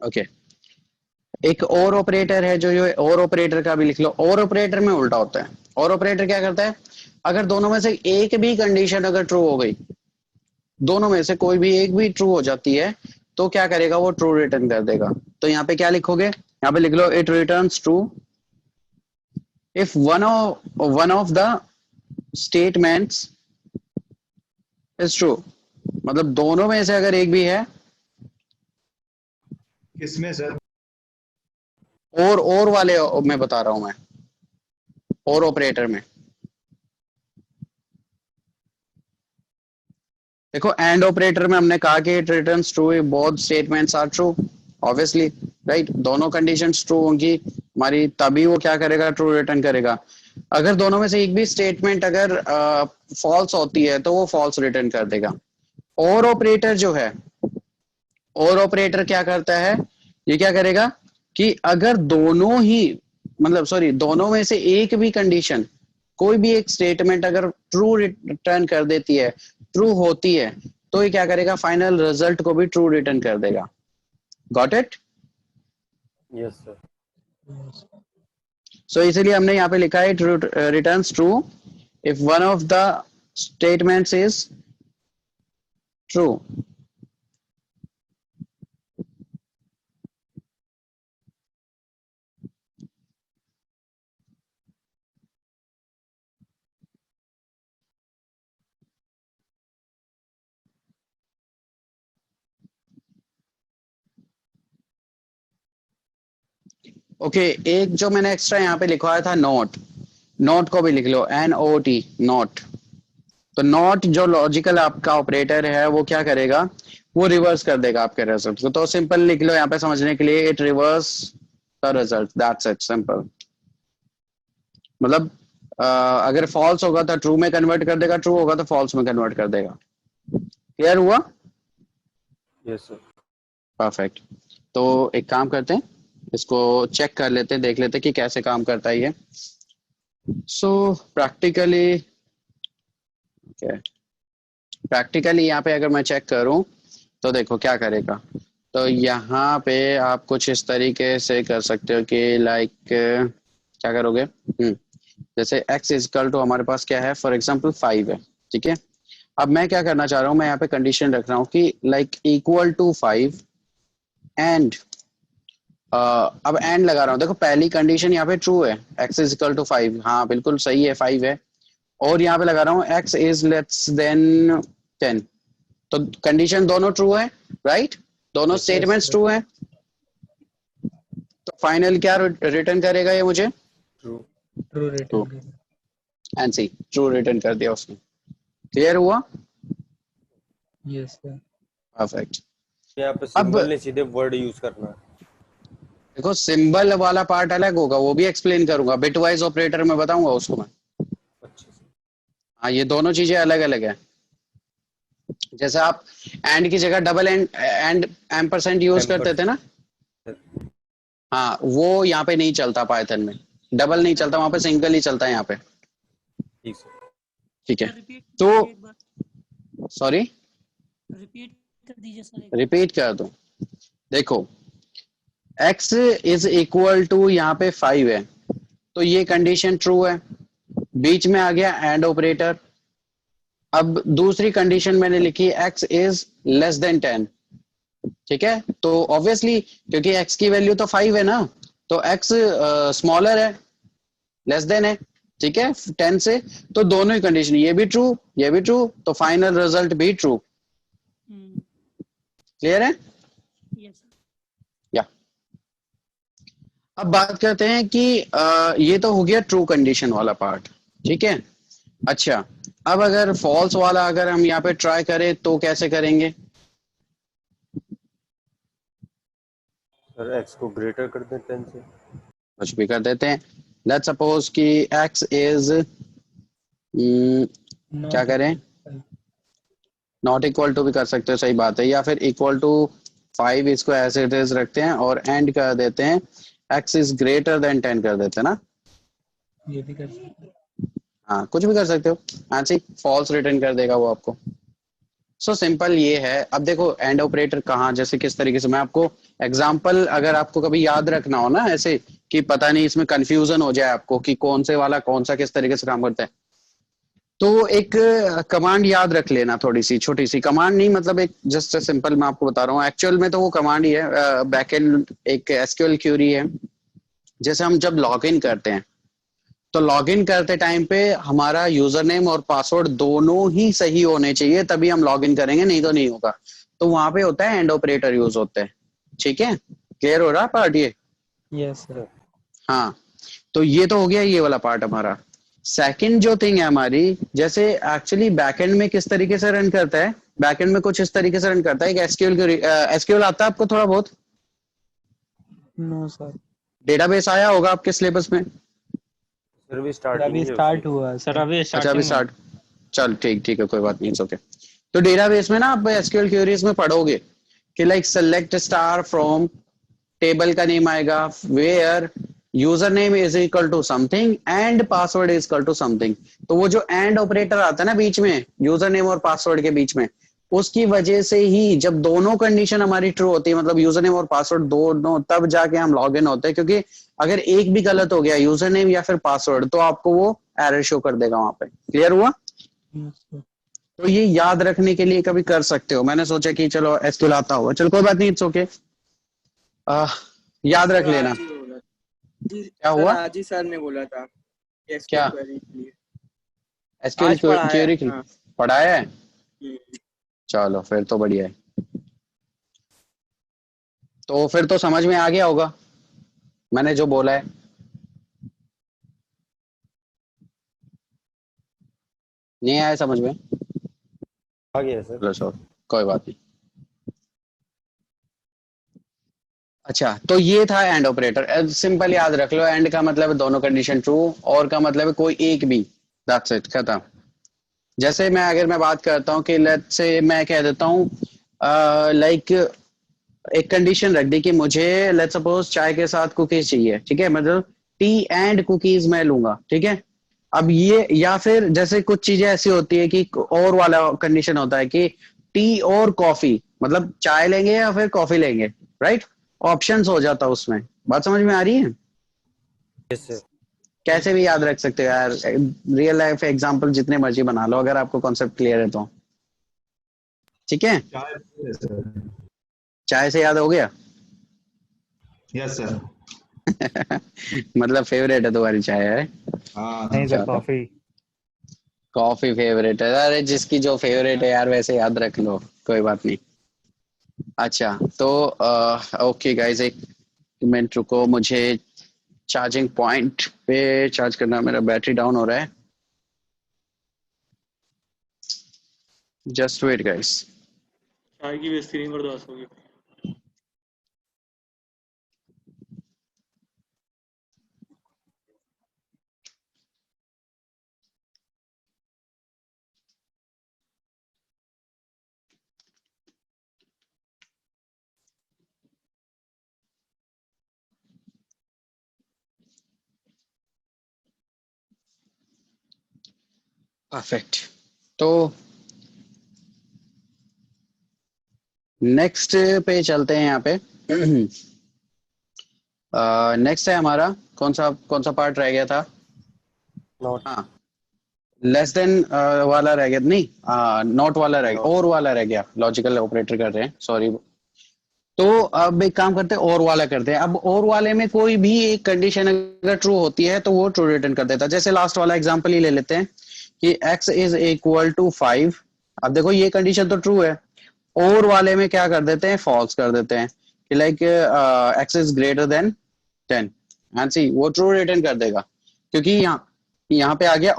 ओके, एक और ऑपरेटर है जो ये और ऑपरेटर का भी लिख लो। और ऑपरेटर में उल्टा होता है। और ऑपरेटर क्या करता है, अगर दोनों में से एक भी कंडीशन अगर ट्रू हो गई, दोनों में से कोई भी एक भी ट्रू हो जाती है तो क्या करेगा, वो ट्रू रिटर्न कर देगा। तो यहाँ पे क्या लिखोगे, यहाँ पे लिख लो it returns true if one of the statements is true. मतलब दोनों में से अगर एक भी है, किसमें सर? और वाले मैं बता रहा हूं मैं, और ऑपरेटर में देखो, एंड ऑपरेटर में हमने कहा कि it returns true if both statements are true. Obviously right, दोनों कंडीशंस ट्रू होंगी हमारी तभी वो क्या करेगा, ट्रू रिटर्न करेगा। अगर दोनों में से एक भी स्टेटमेंट अगर फॉल्स होती है तो वो फॉल्स रिटर्न कर देगा। और ऑपरेटर जो है, और ऑपरेटर क्या करता है, ये क्या करेगा कि अगर दोनों ही दोनों में से एक भी कंडीशन, कोई भी एक स्टेटमेंट अगर ट्रू रिटर्न कर देती है, ट्रू होती है, तो ये क्या करेगा, फाइनल रिजल्ट को भी ट्रू रिटर्न कर देगा। Got it? Yes sir. So इसलिए हमने यहाँ पे लिखा है it returns true if one of the statements is true. Okay, एक जो मैंने एक्स्ट्रा यहाँ पे लिखवाया था नॉट, नॉट को भी लिख लो, NOT, नॉट। तो नॉट जो लॉजिकल आपका ऑपरेटर है वो क्या करेगा, वो रिवर्स कर देगा आपके रिजल्ट को। तो सिंपल लिख लो यहाँ पे समझने के लिए, it reverse the result, that's it, simple. मतलब अगर फॉल्स होगा तो ट्रू में कन्वर्ट कर देगा, ट्रू होगा तो फॉल्स में कन्वर्ट कर देगा। क्लियर हुआ? Yes sir. परफेक्ट। तो एक काम करते हैं, इसको चेक कर लेते हैं, देख लेते हैं कि कैसे काम करता है ये। सो प्रैक्टिकली यहाँ पे अगर मैं चेक करूं तो देखो क्या करेगा। तो यहाँ पे आप कुछ इस तरीके से कर सकते हो कि लाइक क्या करोगे, जैसे x इजकल टू हमारे पास क्या है, फॉर एग्जांपल 5 है। ठीक है, अब मैं क्या करना चाह रहा हूँ, मैं यहाँ पे कंडीशन रख रहा हूँ कि लाइक इक्वल टू 5 एंड अब एंड लगा रहा हूँ। देखो पहली कंडीशन यहाँ पे ट्रू है, x इज इक्वल टू 5, हाँ बिल्कुल सही है, 5 है। और यहाँ पे लगा रहा हूँ x इज लेस देन 10, तो कंडीशन दोनों ट्रू है, राइट? दोनों स्टेटमेंट्स ट्रू है। तो फाइनल क्या रिटर्न करेगा ये मुझे, true return. And true return कर दिया उसने। क्लियर हुआ? Yes sir. परफेक्ट। यहाँ पे सिंबल नहीं, सीधे वर्ड यूज करना है। देखो सिंबल वाला पार्ट अलग होगा, वो भी एक्सप्लेन करूंगा, बिट वाइज ऑपरेटर में बताऊंगा उसको मैं। हाँ, ये दोनों चीजें अलग अलग है। जैसे आप एंड की जगह डबल एंड एम्परसेंड यूज करते थे ना, हाँ वो यहाँ पे नहीं चलता, पाइथन में डबल नहीं चलता, वहां पे सिंगल ही चलता है यहाँ पे। ठीक है, तो सॉरी रिपीट कर दीजिए सर। रिपीट कर दूं, देखो x इज इक्वल टू यहाँ पे 5 है, तो ये कंडीशन ट्रू है, बीच में आ गया एंड ऑपरेटर। अब दूसरी कंडीशन मैंने लिखी x इज लेस देन 10, ठीक है, तो ऑब्वियसली क्योंकि x की वैल्यू तो 5 है ना, तो x स्मॉलर है, लेस देन है, ठीक है 10 से, तो दोनों ही कंडीशन, ये भी ट्रू ये भी ट्रू, तो फाइनल रिजल्ट भी ट्रू। क्लियर है? यस। या अब बात करते हैं कि ये तो हो गया ट्रू कंडीशन वाला पार्ट, ठीक है। अच्छा, अब अगर फॉल्स वाला अगर हम यहाँ पे ट्राई करें तो कैसे करेंगे? सर x को ग्रेटर कर दें 10 से। कुछ भी कर देते हैं, लेट्स सपोज कि x इज क्या करें, नॉट इक्वल टू भी कर सकते हो, सही बात है, या फिर इक्वल टू 5 इसको ऐसे इट इज रखते हैं और एंड कर देते हैं x इज ग्रेटर देन 10 कर देते हैं ना, ये भी कर सकते हैं। हाँ कुछ भी कर सकते हो, हाँ जी, फॉल्स रिटर्न कर देगा वो आपको। सो सिंपल ये है। अब देखो एंड ऑपरेटर कहाँ, जैसे किस तरीके से, मैं आपको एग्जांपल अगर आपको कभी याद रखना हो ना ऐसे कि पता नहीं इसमें कंफ्यूजन हो जाए आपको कि कौन से वाला कौन सा किस तरीके से काम करता है, तो एक कमांड याद रख लेना, थोड़ी सी छोटी सी कमांड नहीं, मतलब एक जस्ट सिंपल मैं आपको बता रहा हूँ, एक्चुअल में तो वो कमांड ही है, बैकएंड एक एसक्यूएल क्यूरी है। जैसे हम जब लॉग इन करते हैं तो लॉग इन करते टाइम पे हमारा यूजर नेम और पासवर्ड दोनों ही सही होने चाहिए, तभी हम लॉग इन करेंगे, नहीं तो नहीं होगा। तो वहां पे होता है एंड ऑपरेटर यूज होते हैं, ठीक है, क्लियर हो रहा पार्ट ये? Yes sir. हाँ, तो ये तो हो गया ये वाला पार्ट हमारा। सेकंड जो थिंग है हमारी, जैसे एक्चुअली बैकएंड में किस तरीके से रन करता है, बैकएंड में कुछ इस तरीके से रन करता है, एक एसक्यूएल आता है आपको थोड़ा बहुत? No sir. डेटाबेस आया होगा आपके सिलेबस में? सर अभी स्टार्टिंग अभी स्टार्ट हुआ सर अभी अच्छा अभी स्टार्ट, चल ठीक ठीक है कोई बात नहीं, ओके। तो डेटाबेस में ना आप एसक्यूएल क्वेरीज में पढ़ोगे कि like select star from, table का नेम आएगा, where user name is equal to something and password is equal to something. तो वो जो एंड ऑपरेटर आता है ना बीच में, यूजर नेम और पासवर्ड के बीच में, उसकी वजह से ही जब दोनों कंडीशन हमारी ट्रू होती है, मतलब यूजर नेम और पासवर्ड दोनों, तब जाके हम लॉग इन होते हैं, क्योंकि अगर एक भी गलत हो गया यूजर नेम या फिर पासवर्ड तो आपको वो एरर शो कर देगा वहां पे। क्लियर हुआ? तो ये याद रखने के लिए कभी कर सकते हो, मैंने सोचा कि चलो एसक्यूएल आता होगा, चलो कोई बात नहीं, इट्स ओके, याद रख लेना। क्या हुआ? आज ही सर ने बोला था क्या? क्वेरी के लिए एसक्यूएल आज पढ़ाया क्वेरी है, हाँ। पढ़ाया है? चलो फिर तो बढ़िया है, तो फिर तो समझ में आ गया होगा मैंने जो बोला है। नहीं आया समझ में? आ गया सर। चलो छोड़, कोई बात नहीं। अच्छा, तो ये था एंड ऑपरेटर, सिंपल याद रख लो, एंड का मतलब है दोनों कंडीशन ट्रू, और का मतलब है कोई एक भी, दैट्स इट, खत्म। जैसे मैं अगर मैं बात करता हूँ कि लेट्स से मैं कह देता हूँ लाइक एक कंडीशन रख दी कि मुझे लेट्स सपोज चाय के साथ कुकीज चाहिए, ठीक है, मतलब टी एंड कुकीज मैं लूंगा, ठीक है। अब ये, या फिर जैसे कुछ चीजें ऐसी होती है कि और वाला कंडीशन होता है कि टी और कॉफी, मतलब चाय लेंगे या फिर कॉफी लेंगे, राइट, ऑप्शंस हो जाता है उसमें। बात समझ में आ रही है? Yes sir. कैसे भी याद रख सकते हो यार, रियल लाइफ एग्जांपल जितने मर्जी बना लो अगर आपको कॉन्सेप्ट क्लियर है तो, ठीक है। चाय से याद हो गया? Yes sir. मतलब फेवरेट है तुम्हारी चाय है? हाँ नहीं सर, कॉफी। कॉफी फेवरेट है, अरे जिसकी जो फेवरेट है यार वैसे याद रख लो, कोई बात नहीं। अच्छा तो ओके गाइस, एक मिनट रुको, मुझे चार्जिंग पॉइंट पे चार्ज करना, मेरा बैटरी डाउन हो रहा है, जस्ट वेट गाइस। चाय की बेइज्जती नहीं बर्दाश्त होगी। परफेक्ट। तो नेक्स्ट पे चलते हैं यहाँ पे। नेक्स्ट है हमारा कौन सा पार्ट रह गया था? नॉट। हाँ, लेस देन वाला रह गया, नहीं नॉट वाला रह गया, और वाला रह गया, लॉजिकल ऑपरेटर कर रहे हैं, सॉरी। तो अब एक काम करते हैं, और वाला करते हैं। अब और वाले में कोई भी एक कंडीशन अगर ट्रू होती है तो वो ट्रू रिटर्न कर देता है। जैसे लास्ट वाला एग्जांपल ही ले लेते हैं कि x इज इक्वल टू 5। अब देखो ये कंडीशन तो ट्रू है, और वाले में क्या कर देते हैं, फॉल्स कर देते हैं कि like x is greater than 10 and C वो ट्रू रिटर्न कर देगा, क्योंकि यहाँ पे आ गया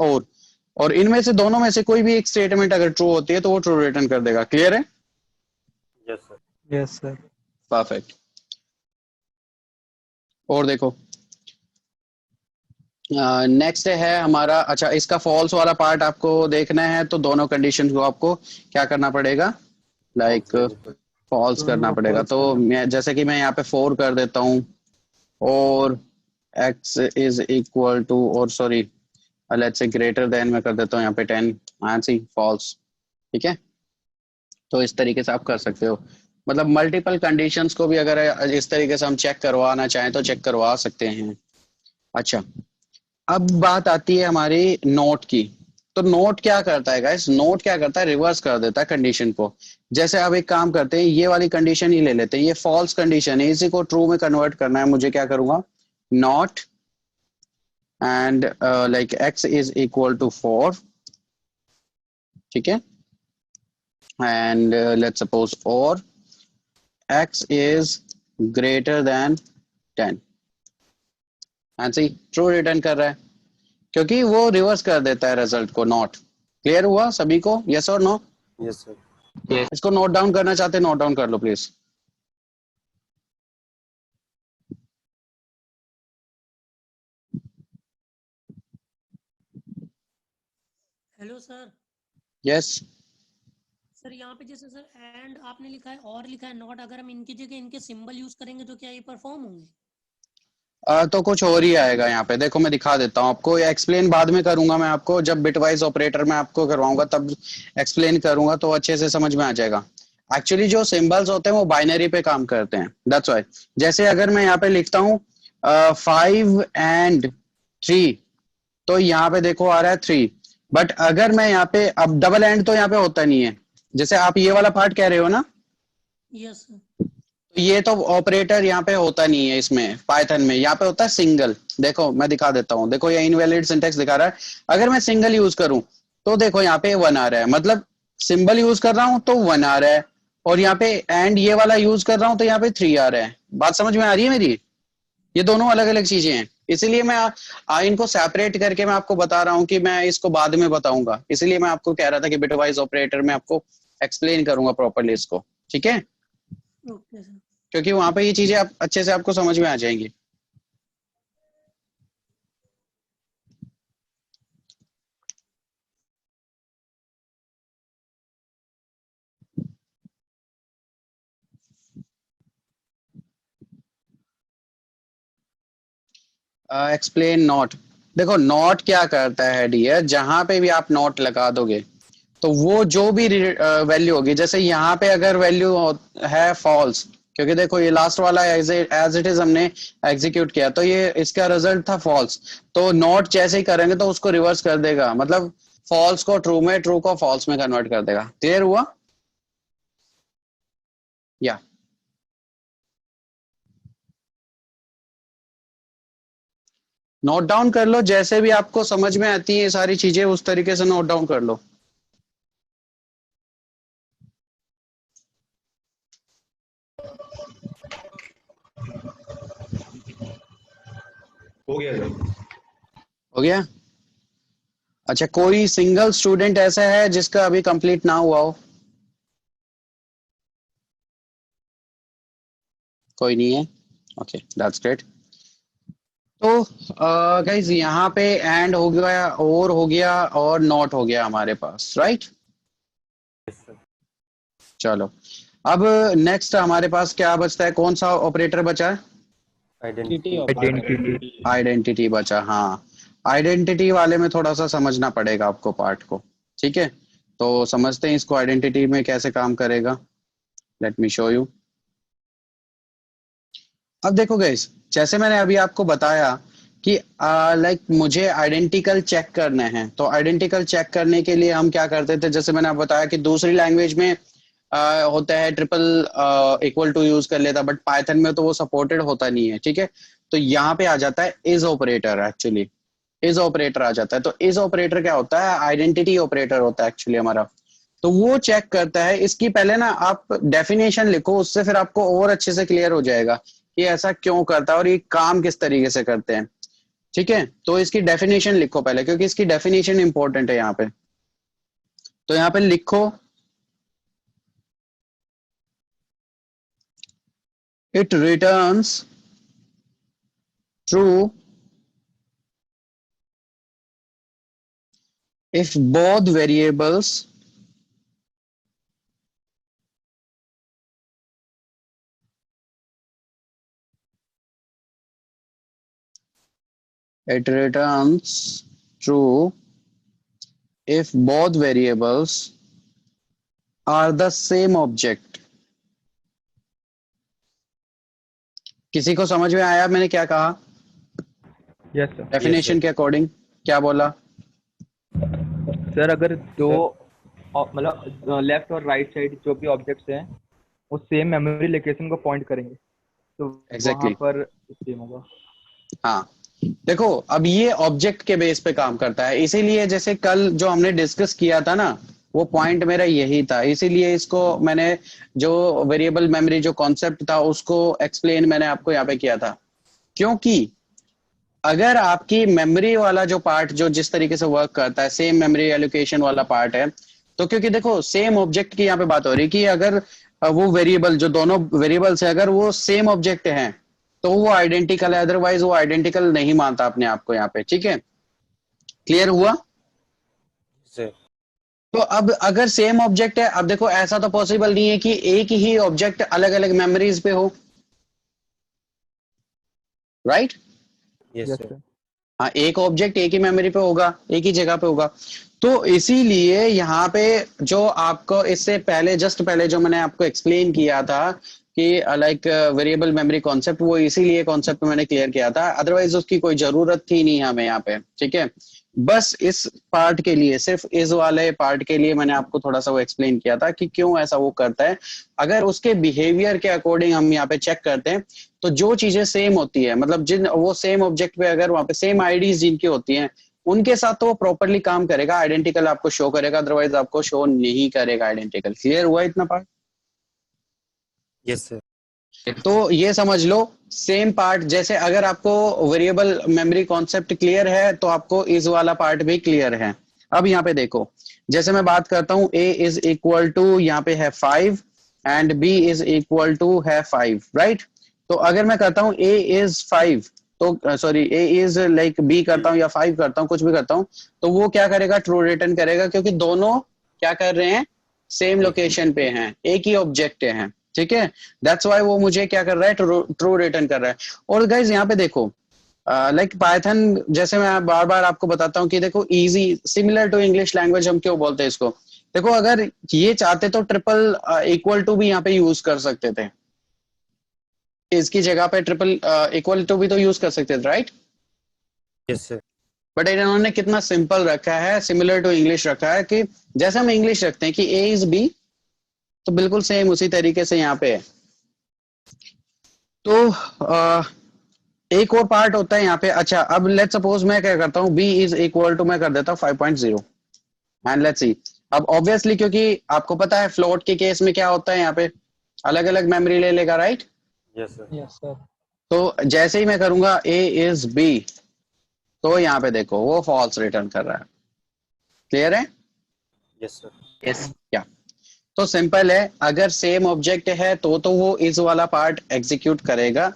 और इनमें से दोनों में से कोई भी एक स्टेटमेंट अगर ट्रू होती है तो वो ट्रू रिटर्न कर देगा। क्लियर है? Yes sir. Yes, sir. Perfect. और देखो नेक्स्ट है हमारा, अच्छा इसका फॉल्स वाला पार्ट आपको देखना है तो दोनों कंडीशन को आपको क्या करना पड़ेगा, लाइक फॉल्स करना पड़ेगा। तो मैं जैसे कि मैं यहाँ पे 4 कर देता हूँ और x इज इक्वल टू, और sorry let's say greater than मैं कर देता हूँ यहाँ पे 10 एंड सी फॉल्स। ठीक है, तो इस तरीके से आप कर सकते हो। मतलब मल्टीपल कंडीशंस को भी अगर इस तरीके से हम चेक करवाना चाहें तो चेक करवा सकते हैं। अच्छा, अब बात आती है हमारी नोट की। तो नोट क्या करता है गाइस, नोट क्या करता है, रिवर्स कर देता है कंडीशन को। जैसे अब एक काम करते हैं, ये वाली कंडीशन ही ले लेते हैं, ये फॉल्स कंडीशन है, इसी को ट्रू में कन्वर्ट करना है मुझे। क्या करूंगा, not and like x is equal to 4, ठीक है, एंड लेट्स सपोज और x is greater than 10 and C true return कर रहा है, क्योंकि वो रिवर्स कर देता है रिजल्ट को। नॉट क्लियर हुआ सभी को, यस और नो? Yes sir. इसको नोट डाउन करना चाहते हैं, नोट डाउन कर लो please. Hello sir. Yes sir यहाँ पे जैसे सर एंड आपने लिखा है और लिखा है नॉट, अगर हम इनकी जगह इनके सिंबल यूज करेंगे तो क्या ये परफॉर्म होंगे? तो कुछ और ही आएगा यहाँ पे। देखो मैं दिखा देता हूँ आपको, एक्सप्लेन बाद में करूंगा मैं आपको, जब बिटवाइज ऑपरेटर में आपको करवाऊंगा तब एक्सप्लेन करूंगा तो अच्छे से समझ में आ जाएगा। एक्चुअली जो सिंबल्स होते हैं वो बाइनरी पे काम करते हैं, दैट्स व्हाई। जैसे अगर मैं यहाँ पे लिखता हूँ 5 and 3, तो यहाँ पे देखो आ रहा है 3, बट अगर मैं यहाँ पे, अब डबल एंड तो यहाँ पे होता नहीं है, जैसे आप ये वाला पार्ट कह रहे हो ना, यस सर। ये तो ऑपरेटर यहाँ पे होता नहीं है इसमें, पाइथन में यहाँ पे होता है सिंगल। देखो मैं दिखा देता हूँ, देखो ये इनवैलिड सिंटेक्स दिखा रहा है। अगर मैं सिंगल यूज करूं तो देखो यहाँ पे 1 आ रहा है, मतलब सिंबल यूज कर रहा हूं तो 1 आ रहा है, और यहाँ पे एंड ये वाला यूज कर रहा हूं तो यहाँ पे 3 आ रहा है। बात समझ में आ रही है मेरी? ये दोनों अलग अलग चीजें हैं, इसीलिए मैं इनको सेपरेट करके मैं आपको बता रहा हूँ कि मैं इसको बाद में बताऊंगा। इसलिए मैं आपको कह रहा था कि बिटवाइज ऑपरेटर में आपको एक्सप्लेन करूंगा प्रॉपर्ली इसको, ठीक है? Okay sir. क्योंकि वहां पे ये चीजें आप अच्छे से आपको समझ में आ जाएंगी। Explain not. देखो नॉट क्या करता है डियर, जहां पे भी आप नॉट लगा दोगे तो वो जो भी वैल्यू होगी, जैसे यहाँ पे अगर वैल्यू है फॉल्स, क्योंकि देखो ये लास्ट वाला एज इट इज हमने एग्जीक्यूट किया तो ये इसका रिजल्ट था फॉल्स, तो नॉट जैसे ही करेंगे तो उसको रिवर्स कर देगा, मतलब फॉल्स को ट्रू में, ट्रू को फॉल्स में कन्वर्ट कर देगा। क्लियर हुआ? या नोट डाउन कर लो, जैसे भी आपको समझ में आती है ये सारी चीजें उस तरीके से नोट डाउन कर लो। हो गया सर। हो गया? अच्छा, कोई सिंगल स्टूडेंट ऐसा है जिसका अभी कंप्लीट ना हुआ हो? कोई नहीं है? Okay, that's great. तो गाइज यहाँ पे एंड हो गया, और हो गया, और नॉट हो गया हमारे पास, राइट? चलो अब नेक्स्ट हमारे पास क्या बचता है, कौन सा ऑपरेटर बचा है? आइडेंटिटी बचा। हाँ, आइडेंटिटी वाले में थोड़ा सा समझना पड़ेगा आपको पार्ट को, ठीक है? तो समझते हैं इसको, आइडेंटिटी में कैसे काम करेगा। Late me show you. अब देखो गाइस, जैसे मैंने अभी आपको बताया कि लाइक मुझे आइडेंटिकल चेक करना है, तो आइडेंटिकल चेक करने के लिए हम क्या करते थे, जैसे मैंने आपको बताया कि दूसरी लैंग्वेज में होता है ट्रिपल इक्वल टू यूज कर लेता, बट पाइथन में तो वो सपोर्टेड होता नहीं है, ठीक है। तो यहाँ पे आ जाता है is operator, actually is operator आ जाता है। तो इज ऑपरेटर क्या होता है, आइडेंटिटी ऑपरेटर होता है एक्चुअली हमारा। तो वो चेक करता है, इसकी पहले ना आप डेफिनेशन लिखो, उससे फिर आपको और अच्छे से क्लियर हो जाएगा कि ऐसा क्यों करता है और ये काम किस तरीके से करते हैं, ठीक है। तो इसकी डेफिनेशन लिखो पहले, क्योंकि इसकी डेफिनेशन इंपॉर्टेंट है यहाँ पे। तो यहाँ पे लिखो it returns true if both variables it returns true if both variables are the same object। किसी को समझ में आया मैंने क्या कहा? Yes sir. डेफिनेशन के अकॉर्डिंग क्या बोला सर? अगर दो मतलब लेफ्ट और राइट साइड जो भी ऑब्जेक्ट्स हैं वो सेम मेमोरी लोकेशन को पॉइंट करेंगे तो Exactly. वहाँ पर सेम होगा। हाँ देखो, अब ये ऑब्जेक्ट के बेस पे काम करता है, इसीलिए जैसे कल जो हमने डिस्कस किया था ना, वो पॉइंट मेरा यही था, इसीलिए इसको मैंने जो वेरिएबल मेमोरी जो कॉन्सेप्ट था उसको एक्सप्लेन मैंने आपको यहाँ पे किया था। क्योंकि अगर आपकी मेमोरी वाला जो पार्ट जो जिस तरीके से वर्क करता है, सेम मेमोरी एलोकेशन वाला पार्ट है, तो क्योंकि देखो सेम ऑब्जेक्ट की यहाँ पे बात हो रही है कि अगर वो वेरिएबल जो दोनों वेरिएबल्स है अगर वो सेम ऑब्जेक्ट हैं तो वो आइडेंटिकल है, अदरवाइज वो आइडेंटिकल नहीं मानता अपने आप को यहाँ पे, ठीक है। क्लियर हुआ? तो अब अगर सेम ऑब्जेक्ट है, अब देखो ऐसा तो पॉसिबल नहीं है कि एक ही ऑब्जेक्ट अलग अलग मेमोरीज पे हो, राइट? Yes sir. हाँ, एक ऑब्जेक्ट एक ही मेमोरी पे होगा, एक ही जगह पे होगा। तो इसीलिए यहाँ पे जो आपको इससे पहले जस्ट पहले जो मैंने आपको एक्सप्लेन किया था कि लाइक वेरिएबल मेमोरी कॉन्सेप्ट, वो इसीलिए कॉन्सेप्ट मैंने क्लियर किया था, अदरवाइज उसकी कोई जरूरत थी नहीं हमें यहाँ पे, ठीक है। बस इस पार्ट के लिए, सिर्फ इस वाले पार्ट के लिए मैंने आपको थोड़ा सा वो एक्सप्लेन किया था कि क्यों ऐसा वो करता है। अगर उसके बिहेवियर के अकॉर्डिंग हम यहाँ पे चेक करते हैं तो जो चीजें सेम होती है, मतलब जिन वो सेम ऑब्जेक्ट पे अगर वहां पे सेम आईडीज जिनकी होती हैं उनके साथ तो वो प्रॉपरली काम करेगा, आइडेंटिकल आपको शो करेगा, अदरवाइज आपको शो नहीं करेगा आइडेंटिकल। क्लियर हुआ इतना पार्ट? Yes sir. तो ये समझ लो सेम पार्ट, जैसे अगर आपको वेरिएबल मेमोरी कॉन्सेप्ट क्लियर है तो आपको इस वाला पार्ट भी क्लियर है। अब यहाँ पे देखो, जैसे मैं बात करता हूँ a इज इक्वल टू यहाँ पे है 5 and b is equal to है 5, राइट? तो अगर मैं करता हूँ a इज 5 तो sorry a is like b करता हूँ या 5 करता हूँ, कुछ भी करता हूँ, तो वो क्या करेगा? ट्रू रिटर्न करेगा, क्योंकि दोनों क्या कर रहे हैं? सेम लोकेशन पे हैं, एक ही ऑब्जेक्ट हैं, ठीक है। दैट्स व्हाई वो मुझे क्या कर रहा है? ट्रू रिटर्न कर रहा है। और गाइज यहाँ पे देखो लाइक पाइथन, जैसे मैं बार बार आपको बताता हूँ कि देखो easy, similar to English language हम क्यों बोलते हैं इसको। देखो अगर ये चाहते तो ट्रिपल इक्वल टू भी यहाँ पे यूज कर सकते थे, इसकी जगह पे ट्रिपल इक्वल टू भी तो यूज कर सकते थे, राइट? Yes sir. बट इन्होंने कितना सिंपल रखा है, सिमिलर टू इंग्लिश रखा है, कि जैसे हम इंग्लिश रखते हैं कि a इज b, तो बिल्कुल सेम उसी तरीके से यहाँ पे है। तो एक और पार्ट होता है यहाँ पे। अच्छा, अब लेट्स सपोज मैं क्या करता हूँ, b इज इक्वल टू मैं कर देता हूँ 5.0 एंड लेट्स सी। अब ऑब्वियसली क्योंकि आपको पता है फ्लोट के केस में क्या होता है, यहाँ पे अलग अलग मेमोरी ले लेगा, right? Yes sir. Yes sir. तो जैसे ही मैं करूंगा a इज b, तो यहाँ पे देखो वो फॉल्स रिटर्न कर रहा है। क्लियर है? Yes sir. यस। क्या? तो सिंपल है, अगर सेम ऑब्जेक्ट है तो वो इस वाला पार्ट एग्जीक्यूट करेगा,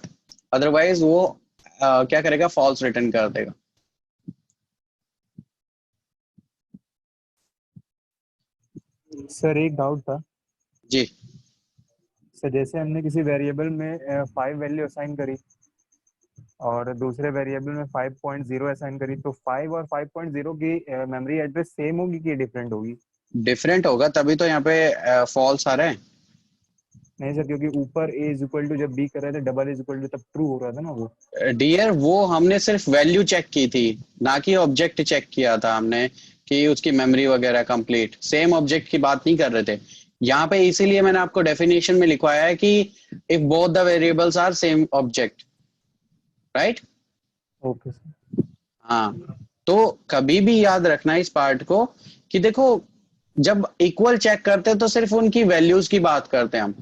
अदरवाइज वो क्या करेगा? फॉल्स रिटर्न कर देगा। सर एक डाउट था जी। सर, जैसे हमने किसी वेरिएबल में 5 वैल्यू असाइन करी और दूसरे वेरिएबल में 5.0 असाइन करी, तो 5 और 5.0 की मेमोरी एड्रेस सेम होगी कि डिफरेंट होगी? डिफरेंट होगा, तभी तो यहाँ पे फॉल्स आ रहा है। नहीं सर, क्योंकि ऊपर a इज इक्वल टू जब b कर रहे थे डबल इज इक्वल टू तब ट्रू हो रहा था ना वो। डियर, वो हमने सिर्फ वैल्यू चेक की थी, ना कि ऑब्जेक्ट चेक किया था हमने कि उसकी मेमोरी वगैरह कंप्लीट। सेम ऑब्जेक्ट की बात नहीं कर रहे थे। यहाँ पे इसीलिए मैंने आपको डेफिनेशन में लिखवाया है कि if both the variables are same object, right? Okay sir. हाँ, तो कभी भी याद रखना इस पार्ट को कि देखो जब इक्वल चेक करते हैं तो सिर्फ उनकी वैल्यूज की बात करते हैं हम,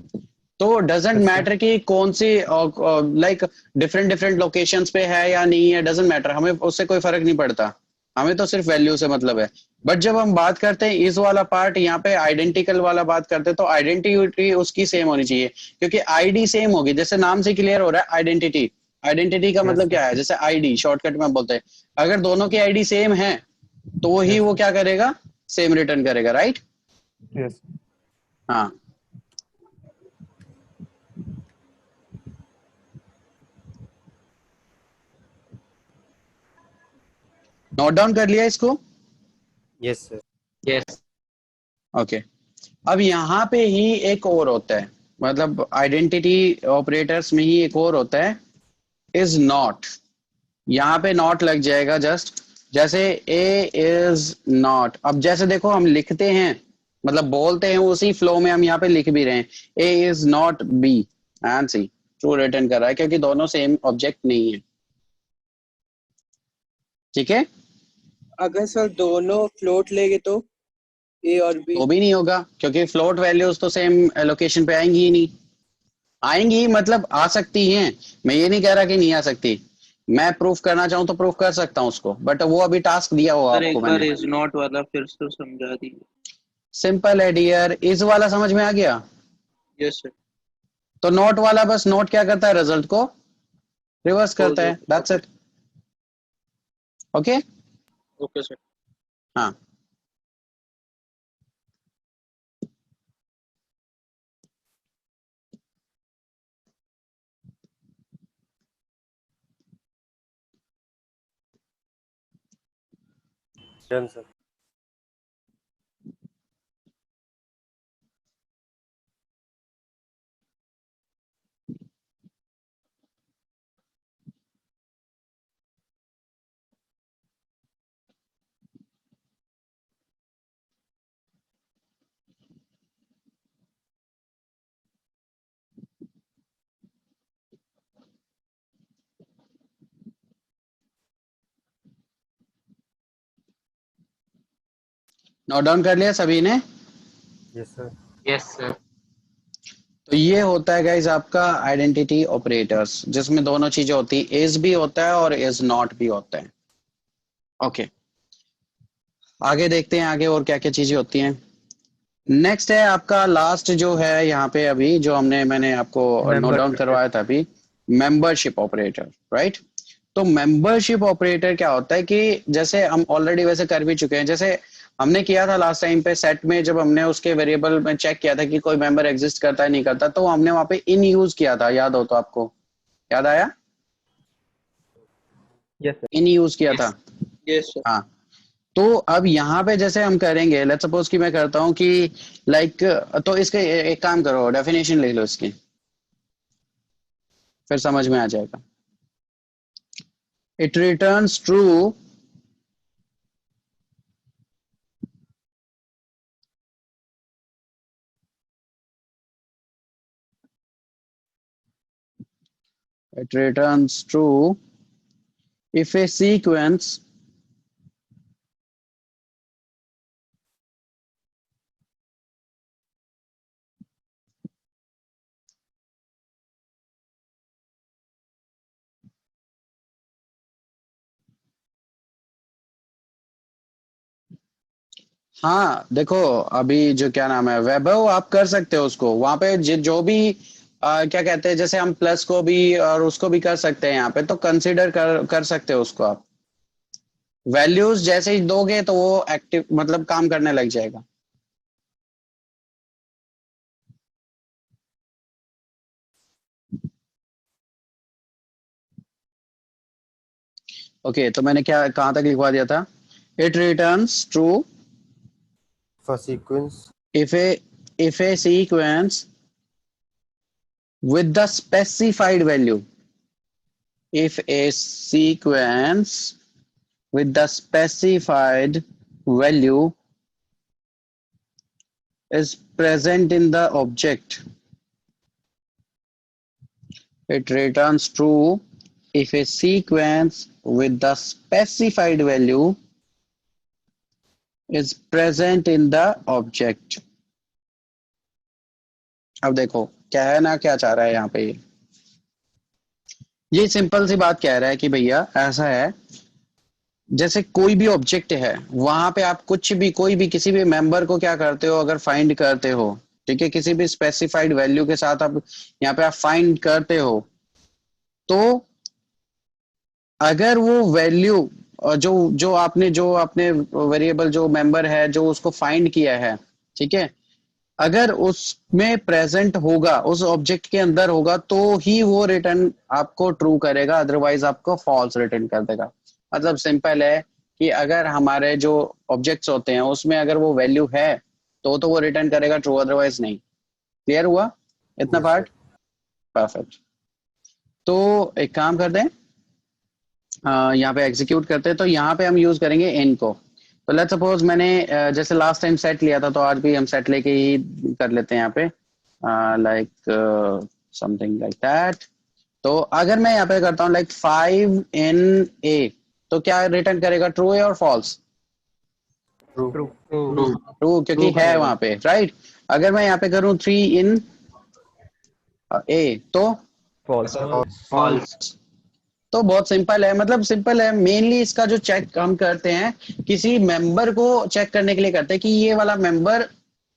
तो डजेंट मैटर कि कौन सी लाइक डिफरेंट डिफरेंट लोकेशंस पे है या नहीं है, डजेंट मैटर, हमें उससे कोई फर्क नहीं पड़ता, हमें तो सिर्फ वैल्यू से मतलब है। बट जब हम बात करते हैं इस वाला पार्ट यहाँ पे आइडेंटिकल वाला बात करते हैं तो आइडेंटिटी उसकी सेम होनी चाहिए, क्योंकि आईडी सेम होगी, जैसे नाम से क्लियर हो रहा है आइडेंटिटी। आइडेंटिटी का मतलब क्या है, जैसे आईडी शॉर्टकट में बोलते हैं, अगर दोनों की आईडी सेम है तो ही वो क्या करेगा, सेम रिटर्न करेगा, राइट? यस। हाँ, नोट डाउन कर लिया इसको? Yes sir. Yes, okay. अब यहाँ पे ही एक और होता है, मतलब आइडेंटिटी ऑपरेटर्स में ही एक और होता है, इज नॉट। यहाँ पे नॉट लग जाएगा जस्ट, जैसे ए इज नॉट। अब जैसे देखो हम लिखते हैं, मतलब बोलते हैं, उसी फ्लो में हम यहाँ पे लिख भी रहे हैं, A is not B and C, true return कर रहा है, क्योंकि दोनों सेम ऑब्जेक्ट नहीं है। ठीक है, अगर सर दोनों फ्लोट लेंगे तो ए और बी? तो भी नहीं होगा, क्योंकि फ्लोट वैल्यूज तो सेम लोकेशन पे आएंगी ही नहीं। आएंगी मतलब आ सकती हैं, मैं ये नहीं कह रहा कि नहीं आ सकती, मैं प्रूफ करना चाहूँ तो प्रूफ कर सकता हूँ उसको, बट वो अभी टास्क दिया हुआ सर आपको एक बार मैंने। इज नॉट वाला फिर से समझा दीजिए। सिंपल है डियर, इस वाला समझ में आ गया? Yes sir. तो नोट वाला बस नोट क्या करता है, रिजल्ट को रिवर्स करता है, that's it. Okay okay sir. हाँ, डन सर। नोट डाउन कर लिया सभी ने? Yes sir. Yes sir. तो ये होता है गाइज आपका आइडेंटिटी ऑपरेटर्स, जिसमें दोनों चीजें होती है, इज भी होता है और इज नॉट भी होता है। ओके, आगे देखते हैं आगे और क्या क्या चीजें होती हैं। नेक्स्ट है आपका लास्ट जो है यहाँ पे अभी जो मैंने आपको नोट डाउन करवाया था अभी, मेंबरशिप ऑपरेटर, राइट? तो मेंबरशिप ऑपरेटर क्या होता है कि जैसे हम ऑलरेडी वैसे कर भी चुके हैं, जैसे हमने किया था लास्ट टाइम पे सेट में, जब हमने उसके वेरिएबल में चेक किया था कि कोई मेंबर एग्जिस्ट करता है नहीं करता, तो हमने वहां पे इन यूज किया था, याद हो तो आपको याद आया? Yes sir. इन यूज किया था। Yes sir. हाँ, तो अब यहाँ पे जैसे हम करेंगे, लेट्स सपोज कि मैं करता हूँ कि लाइक, तो इसके एक काम करो, डेफिनेशन ले लो इसकी, फिर समझ में आ जाएगा। It returns true it returns true if a sequence हाँ देखो, अभी जो क्या नाम है वैभव, आप कर सकते हो उसको वहां पे जो भी क्या कहते हैं, जैसे हम प्लस को भी और उसको भी कर सकते हैं यहाँ पे, तो कंसीडर कर सकते हो उसको आप। वैल्यूज जैसे ही दोगे तो वो एक्टिव मतलब काम करने लग जाएगा। ओके, तो मैंने क्या कहाँ तक लिखवा दिया था? It returns true for sequence if a sequence with the specified value, if a sequence with the specified value is present in the object, it returns true if a sequence with the specified value is present in the object. अब देखो क्या है ना, क्या चाह रहा है यहाँ पे, ये सिंपल सी बात कह रहा है कि भैया ऐसा है, जैसे कोई भी ऑब्जेक्ट है वहां पे आप कुछ भी कोई भी किसी भी मेंबर को क्या करते हो, अगर फाइंड करते हो, ठीक है, किसी भी स्पेसिफाइड वैल्यू के साथ आप यहाँ पे आप फाइंड करते हो, तो अगर वो वैल्यू जो जो आपने वेरिएबल जो मेंबर है जो उसको फाइंड किया है, ठीक है, अगर उसमें प्रेजेंट होगा, उस ऑब्जेक्ट के अंदर होगा, तो ही वो रिटर्न आपको ट्रू करेगा, अदरवाइज आपको फॉल्स रिटर्न कर देगा। मतलब सिंपल है कि अगर हमारे जो ऑब्जेक्ट्स होते हैं उसमें अगर वो वैल्यू है तो वो रिटर्न करेगा ट्रू, अदरवाइज नहीं। क्लियर हुआ इतना पार्ट? परफेक्ट। तो एक काम करते हैं, यहाँ पे एग्जीक्यूट करते हैं। तो यहाँ पे हम यूज करेंगे इन को। तो लेट्स सपोज मैंने जैसे लास्ट टाइम सेट लिया था, तो आज भी हम सेट लेके ही कर लेते हैं यहाँ पे, लाइक समथिंग लाइक दैट। तो अगर मैं यहाँ पे करता हूँ लाइक 5 इन ए, तो क्या रिटर्न करेगा, ट्रू है और फॉल्स? ट्रू क्योंकि है वहां पे, राइट। अगर मैं यहाँ पे करूँ 3 इन ए तो फॉल्स। तो बहुत सिंपल है, मतलब सिंपल है। मेनली इसका जो चेक हम करते हैं किसी मेंबर को चेक करने के लिए करते हैं कि ये वाला मेंबर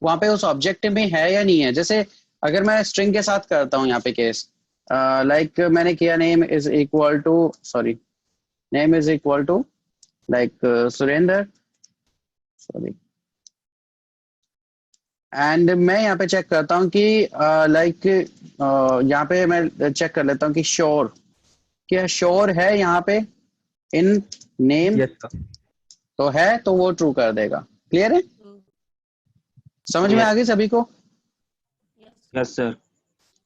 वहां पे उस ऑब्जेक्ट में है या नहीं है। जैसे अगर मैं स्ट्रिंग के साथ करता हूँ यहाँ पे केस, लाइक मैंने किया name is equal to like Surendra, sorry, and मैं यहाँ पे चेक करता हूँ कि लाइक यहाँ पे मैं चेक कर लेता हूँ कि श्योर, क्या श्योर है यहाँ पे इन नेम? तो है, तो वो ट्रू कर देगा। क्लियर है? समझ में आ गई सभी को? Yes sir.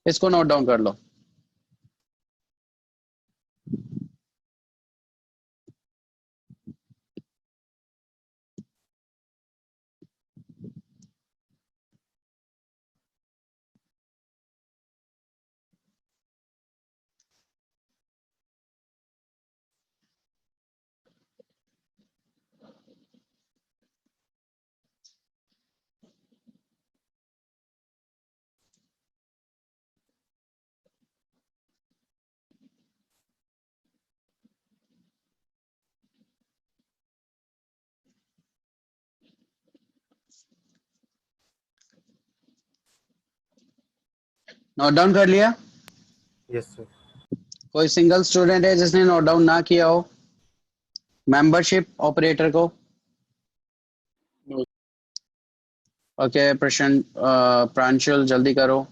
इसको नोट डाउन कर लो। नोट डाउन कर लिया? Yes sir. कोई सिंगल स्टूडेंट है जिसने नोट डाउन ना किया हो मेंबरशिप ऑपरेटर को? ओके प्रशांत, प्रांशुल जल्दी करो।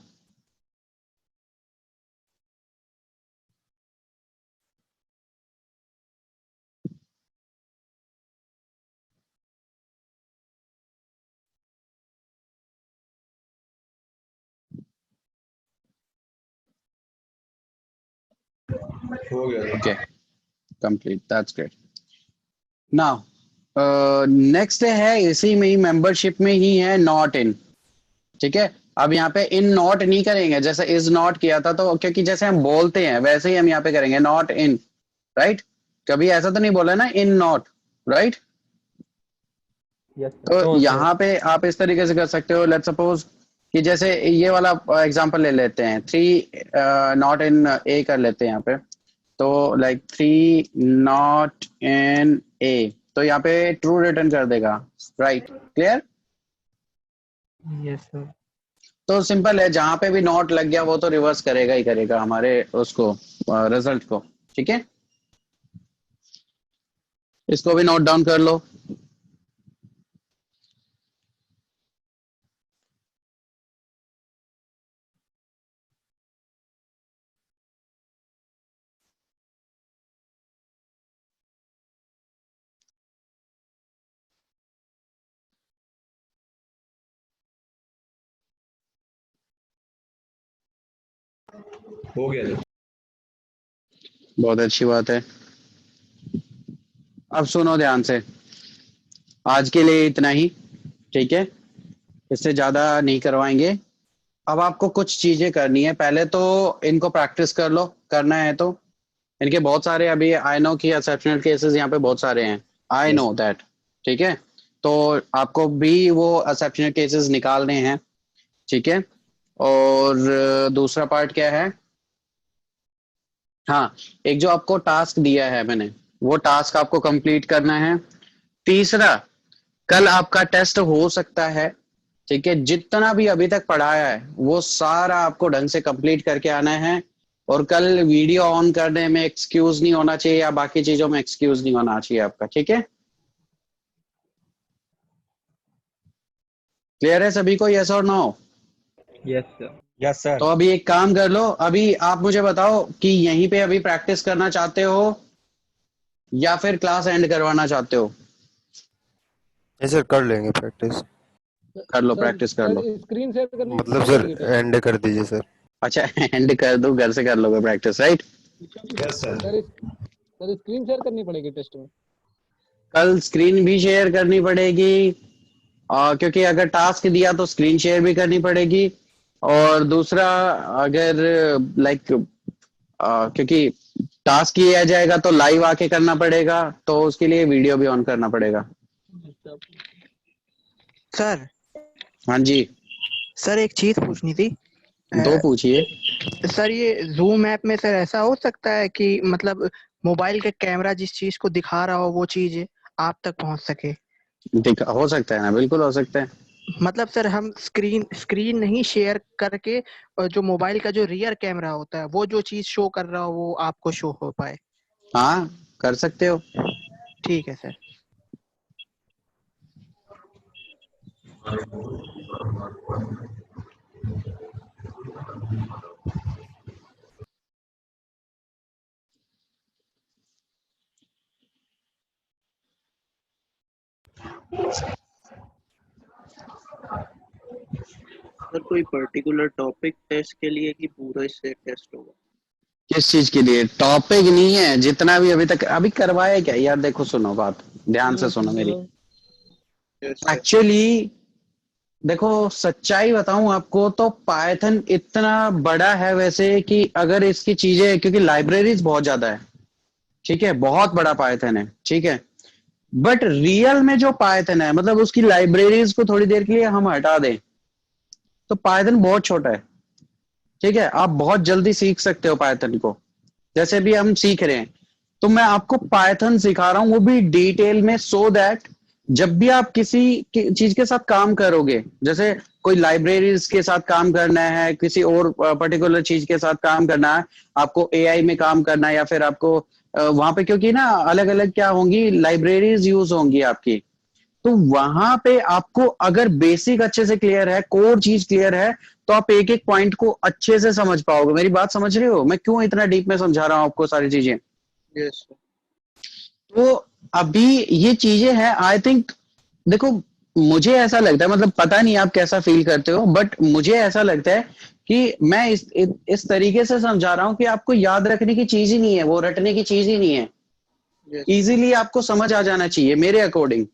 हो गया। Okay complete, that's great. Now next है, इसी में ही मेंबरशिप में ही है नॉट इन। ठीक है, अब यहाँ पे इन नॉट नहीं करेंगे, जैसे इज नॉट किया था, तो क्योंकि जैसे हम बोलते हैं वैसे ही हम यहाँ पे करेंगे नॉट इन, राइट। कभी ऐसा तो नहीं बोला ना इन नॉट, राइट। तो यहाँ पे आप इस तरीके से कर सकते हो। लेट्स सपोज कि जैसे ये वाला एग्जांपल ले लेते हैं, 3 नॉट इन ए कर लेते हैं यहाँ पे। तो लाइक 3 नॉट इन ए, तो यहाँ पे ट्रू रिटर्न कर देगा, राइट। क्लियर? Yes sir. तो सिंपल है, जहां पे भी नॉट लग गया वो तो रिवर्स करेगा ही करेगा हमारे उसको, रिजल्ट को। ठीक है, इसको भी नोट डाउन कर लो। हो गया। बहुत अच्छी बात है। अब सुनो ध्यान से, आज के लिए इतना ही, ठीक है। इससे ज्यादा नहीं करवाएंगे। अब आपको कुछ चीजें करनी है, पहले तो इनको प्रैक्टिस कर लो, करना है तो। इनके बहुत सारे अभी आई नो की एक्सेप्शनल केसेस यहाँ पे बहुत सारे हैं, आई नो दैट, ठीक है। तो आपको भी वो एक्सेप्शनल केसेस निकालने हैं, ठीक है। और दूसरा पार्ट क्या है, हाँ, एक जो आपको टास्क दिया है मैंने, वो टास्क आपको कंप्लीट करना है। तीसरा, कल आपका टेस्ट हो सकता है, ठीक है। जितना भी अभी तक पढ़ाया है वो सारा आपको ढंग से कंप्लीट करके आना है। और कल वीडियो ऑन करने में एक्सक्यूज नहीं होना चाहिए, या बाकी चीजों में एक्सक्यूज नहीं होना चाहिए आपका, ठीक है। क्लियर है सभी को, यस और no? Yes sir. Yes sir. तो अभी एक काम कर लो, अभी आप मुझे बताओ कि यहीं पे अभी प्रैक्टिस करना चाहते हो या फिर क्लास एंड करवाना चाहते हो? सर कर लेंगे प्रैक्टिस। कर लो, प्रैक्टिस कर लो। स्क्रीन शेयर करनी मतलब सर एंड कर दीजिए सर। अच्छा, एंड कर दो, घर से कर लोगे practice, right? Yes sir. Sir screen share करनी पड़ेगी टेस्ट में। कल स्क्रीन भी शेयर करनी पड़ेगी, क्योंकि अगर टास्क दिया तो स्क्रीन शेयर भी करनी पड़ेगी। और दूसरा, अगर लाइक क्योंकि टास्क किया जाएगा तो लाइव आके करना पड़ेगा, तो उसके लिए वीडियो भी ऑन करना पड़ेगा। सर हाँ जी, सर एक चीज पूछनी थी। दो पूछिए। सर ये जूम ऐप में सर ऐसा हो सकता है कि मतलब मोबाइल का कैमरा जिस चीज को दिखा रहा हो वो चीज आप तक पहुंच सके? हो सकता है ना, बिल्कुल हो सकता है। मतलब सर हम स्क्रीन नहीं शेयर करके जो मोबाइल का जो रियर कैमरा होता है वो जो चीज शो कर रहा हो वो आपको शो हो पाए? हाँ, कर सकते हो। ठीक है सर। सर कोई पर्टिकुलर टॉपिक टेस्ट के लिए कि पूरा इससे टेस्ट होगा? किस चीज के लिए? टॉपिक नहीं है, जितना भी अभी तक अभी करवाया क्या यार, देखो सुनो बात, ध्यान से सुनो मेरी। एक्चुअली देखो, सच्चाई बताऊं आपको तो पाइथन इतना बड़ा है वैसे कि अगर इसकी चीजें, क्योंकि लाइब्रेरीज बहुत ज्यादा है, ठीक है, बहुत बड़ा पाइथन है, ठीक है। बट रियल में जो पाइथन है, मतलब उसकी लाइब्रेरीज को थोड़ी देर के लिए हम हटा दें तो पाइथन बहुत छोटा है, ठीक है। आप बहुत जल्दी सीख सकते हो पाइथन को, जैसे भी हम सीख रहे हैं। तो मैं आपको पाइथन सिखा रहा हूं, वो भी डिटेल में, सो दैट जब भी आप किसी चीज के साथ काम करोगे, जैसे कोई लाइब्रेरीज के साथ काम करना है, किसी और पर्टिकुलर चीज के साथ काम करना है, आपको एआई में काम करना है, या फिर आपको वहां पे, क्योंकि ना अलग अलग क्या होंगी, लाइब्रेरीज यूज होंगी आपकी, तो वहां पे आपको अगर बेसिक अच्छे से क्लियर है, कोर चीज क्लियर है, तो आप एक एक पॉइंट को अच्छे से समझ पाओगे। मेरी बात समझ रहे हो? मैं क्यों इतना डीप में समझा रहा हूं आपको सारी चीजें? Yes sir. तो अभी ये चीजें हैं, आई थिंक, देखो मुझे ऐसा लगता है, मतलब पता नहीं आप कैसा फील करते हो, बट मुझे ऐसा लगता है कि मैं इस तरीके से समझा रहा हूं कि आपको याद रखने की चीज ही नहीं है, वो रटने की चीज ही नहीं है, इजीली आपको समझ आ जाना चाहिए मेरे अकॉर्डिंग,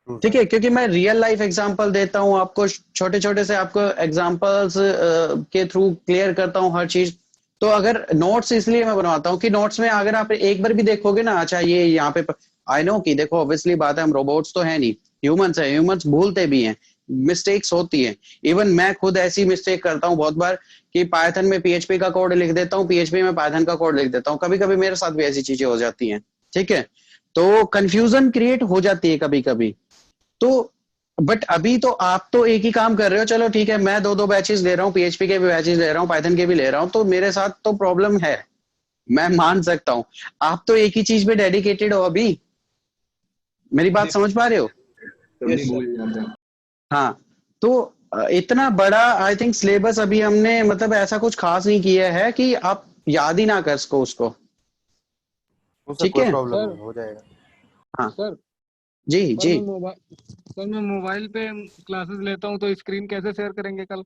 ठीक है। क्योंकि मैं रियल लाइफ एग्जांपल देता हूं आपको, छोटे छोटे से आपको एग्जांपल्स के थ्रू क्लियर करता हूं हर चीज। तो अगर नोट्स इसलिए मैं बनवाता हूं कि नोट्स में अगर आप एक बार भी देखोगे ना, अच्छा ये यहाँ पे, आई नो कि देखो ऑब्वियसली बात है, हम रोबोट्स तो है नहीं, ह्यूमंस है, ह्यूमंस भूलते भी हैं, मिस्टेक्स होती है। इवन मैं खुद ऐसी मिस्टेक करता हूँ बहुत बार कि पाइथन में पीएचपी का कोड लिख देता हूँ, पीएचपी में पाइथन का कोड लिख देता हूँ, कभी कभी मेरे साथ भी ऐसी चीजें हो जाती हैं, ठीक है। तो कंफ्यूजन क्रिएट हो जाती है कभी कभी। तो बट अभी तो आप तो एक ही काम कर रहे हो, चलो ठीक है, मैं दो बैचेस ले रहा हूँ, पीएचपी के भी बैचेस ले रहा हूँ, पाइथन के भी ले रहा हूँ, तो मेरे साथ तो प्रॉब्लम है, मैं मान सकता हूँ। आप तो एक ही चीज पे डेडिकेटेड हो अभी, मेरी बात समझ पा रहे हो? हाँ, तो इतना बड़ा आई थिंक सिलेबस अभी हमने, मतलब ऐसा कुछ खास नहीं किया है कि आप याद ही ना कर सको उसको, ठीक है। प्रॉब्लम हो जाएगा। हाँ सर जी जी। सर मैं मोबाइल पे क्लासेस लेता हूँ, तो स्क्रीन कैसे शेयर करेंगे कल?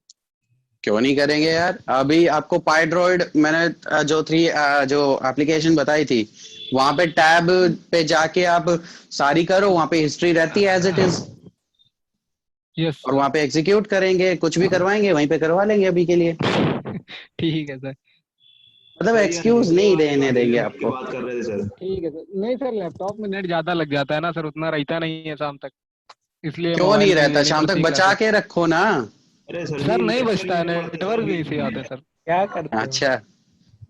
क्यों नहीं करेंगे यार, अभी आपको पाइड्रॉइड मैंने जो एप्लीकेशन बताई थी, वहां पे टैब पे जाके आप सारी करो, वहां पे हिस्ट्री रहती है एज इट इज, यस और वहां पे एग्जीक्यूट करेंगे, कुछ भी करवाएंगे वहीं पे करवा लेंगे अभी के लिए। ठीक है सर। मतलब एक्सक्यूज नहीं देने देंगे आपको। बात कर रहे थे सर। ठीक है सर। नहीं सर, लैपटॉप में नेट ज्यादा लग जाता है ना सर, उतना रहता नहीं है शाम तक, इसलिए क्यों मोबाइल नहीं में रहता? लेनी शाम तक पड़ती है बचा क्लासेस। के रखो ना। अरे सर नहीं बचता है, नेटवर्क भी इसे आते सर, क्या करते हो? अच्छा,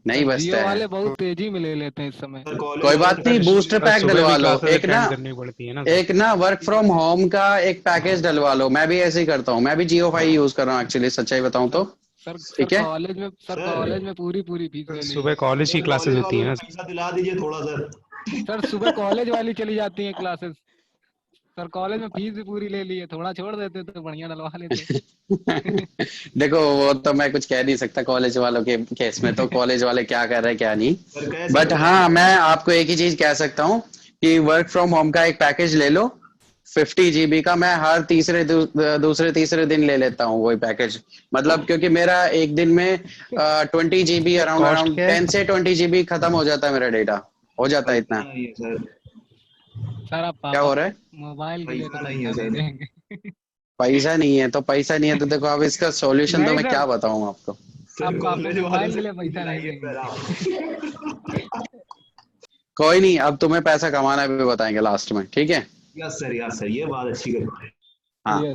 नहीं सर बचता जियो है। वाले बहुत तेजी में ले लेते हैं इस समय। कोई बात नहीं, बूस्टर पैक सुबह डलवा भी लो। क्लासेस एक ना अटेंड करनी पड़ती है ना सर। एक ना वर्क फ्रॉम होम का एक पैकेज डलवा लो। मैं भी ऐसे ही करता हूँ, मैं भी जियो फाई यूज कर रहा हूँ एक्चुअली, सच्चाई बताऊँ तो। सर ठीक है, कॉलेज में पूरी फीस ले ली है। सुबह कॉलेज की क्लासेस होती है ना। पैसा दिला दीजिए थोड़ा सर। सर सुबह कॉलेज वाली चली जाती है क्लासेस, सर कॉलेज में फीस भी पूरी ले ली है, थोड़ा छोड़ देते तो बढ़िया डलवा लेते। देखो वो तो मैं कुछ कह नहीं सकता कॉलेज वालों के केस में, तो कॉलेज वाले क्या कर रहे हैं क्या नहीं। बट हाँ, मैं आपको एक ही चीज कह सकता हूँ कि वर्क फ्रॉम होम का एक पैकेज ले लो 50 GB का। मैं हर दूसरे तीसरे दिन ले लेता हूँ वही पैकेज। मतलब क्योंकि मेरा एक दिन में 20 GB अराउंड 10 से 20 GB खत्म हो जाता है मेरा डेटा, हो जाता है इतना। सर आप क्या हो रहा है? मोबाइल के लिए तो पैसा नहीं देंगे। पैसा नहीं है तो पैसा नहीं है तो देखो, अब इसका सॉल्यूशन तो मैं क्या बताऊं आपको। आप मोबाइल के लिए पैसा नहीं देंगे। कोई नहीं, अब तुम्हें पैसा कमाना भी बताएंगे लास्ट में, ठीक है? यस सर, ये बात अच्छी कर। हाँ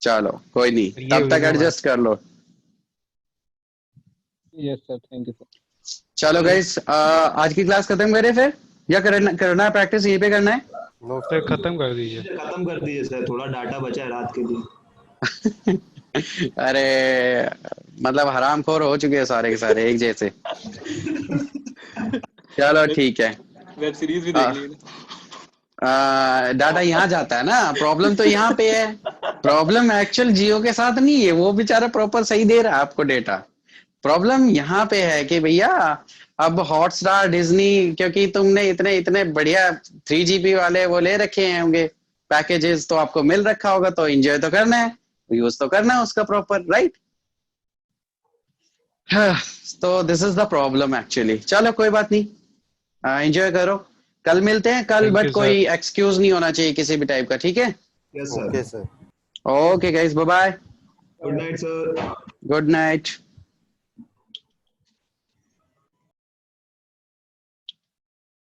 चलो कोई नहीं, तब तक एडजस्ट कर लो। Yes sir, thank you sir. चलो गाइस, आज की क्लास खत्म करें फिर, या करना है प्रैक्टिस यहीं पे करना है? फिर खत्म कर दीजिए। खत्म कर दीजिए सर, थोड़ा डाटा बचा है रात के लिए। अरे मतलब हरामखोर हो चुके हैं सारे के सारे एक जैसे। चलो ठीक है, वेब सीरीज भी देख ली। डाटा यहाँ जाता है ना, प्रॉब्लम तो यहाँ पे है। प्रॉब्लम एक्चुअल जियो के साथ नहीं है, वो बेचारा प्रॉपर सही दे रहा है आपको डेटा। प्रॉब्लम यहाँ पे है कि भैया अब हॉटस्टार डिज्नी, क्योंकि तुमने इतने इतने बढ़िया 3 GB वाले वो ले रखे हैं होंगे पैकेजेस, तो आपको मिल रखा होगा, तो एंजॉय तो करना है, यूज तो करना है उसका प्रॉपर, राइट? तो this is the problem actually. चलो कोई बात नहीं, एंजॉय करो, कल मिलते हैं कल। बट कोई एक्सक्यूज नहीं होना चाहिए किसी भी टाइप का, ठीक है? Okay sir. Okay guys, bye bye. Good night sir. Good night.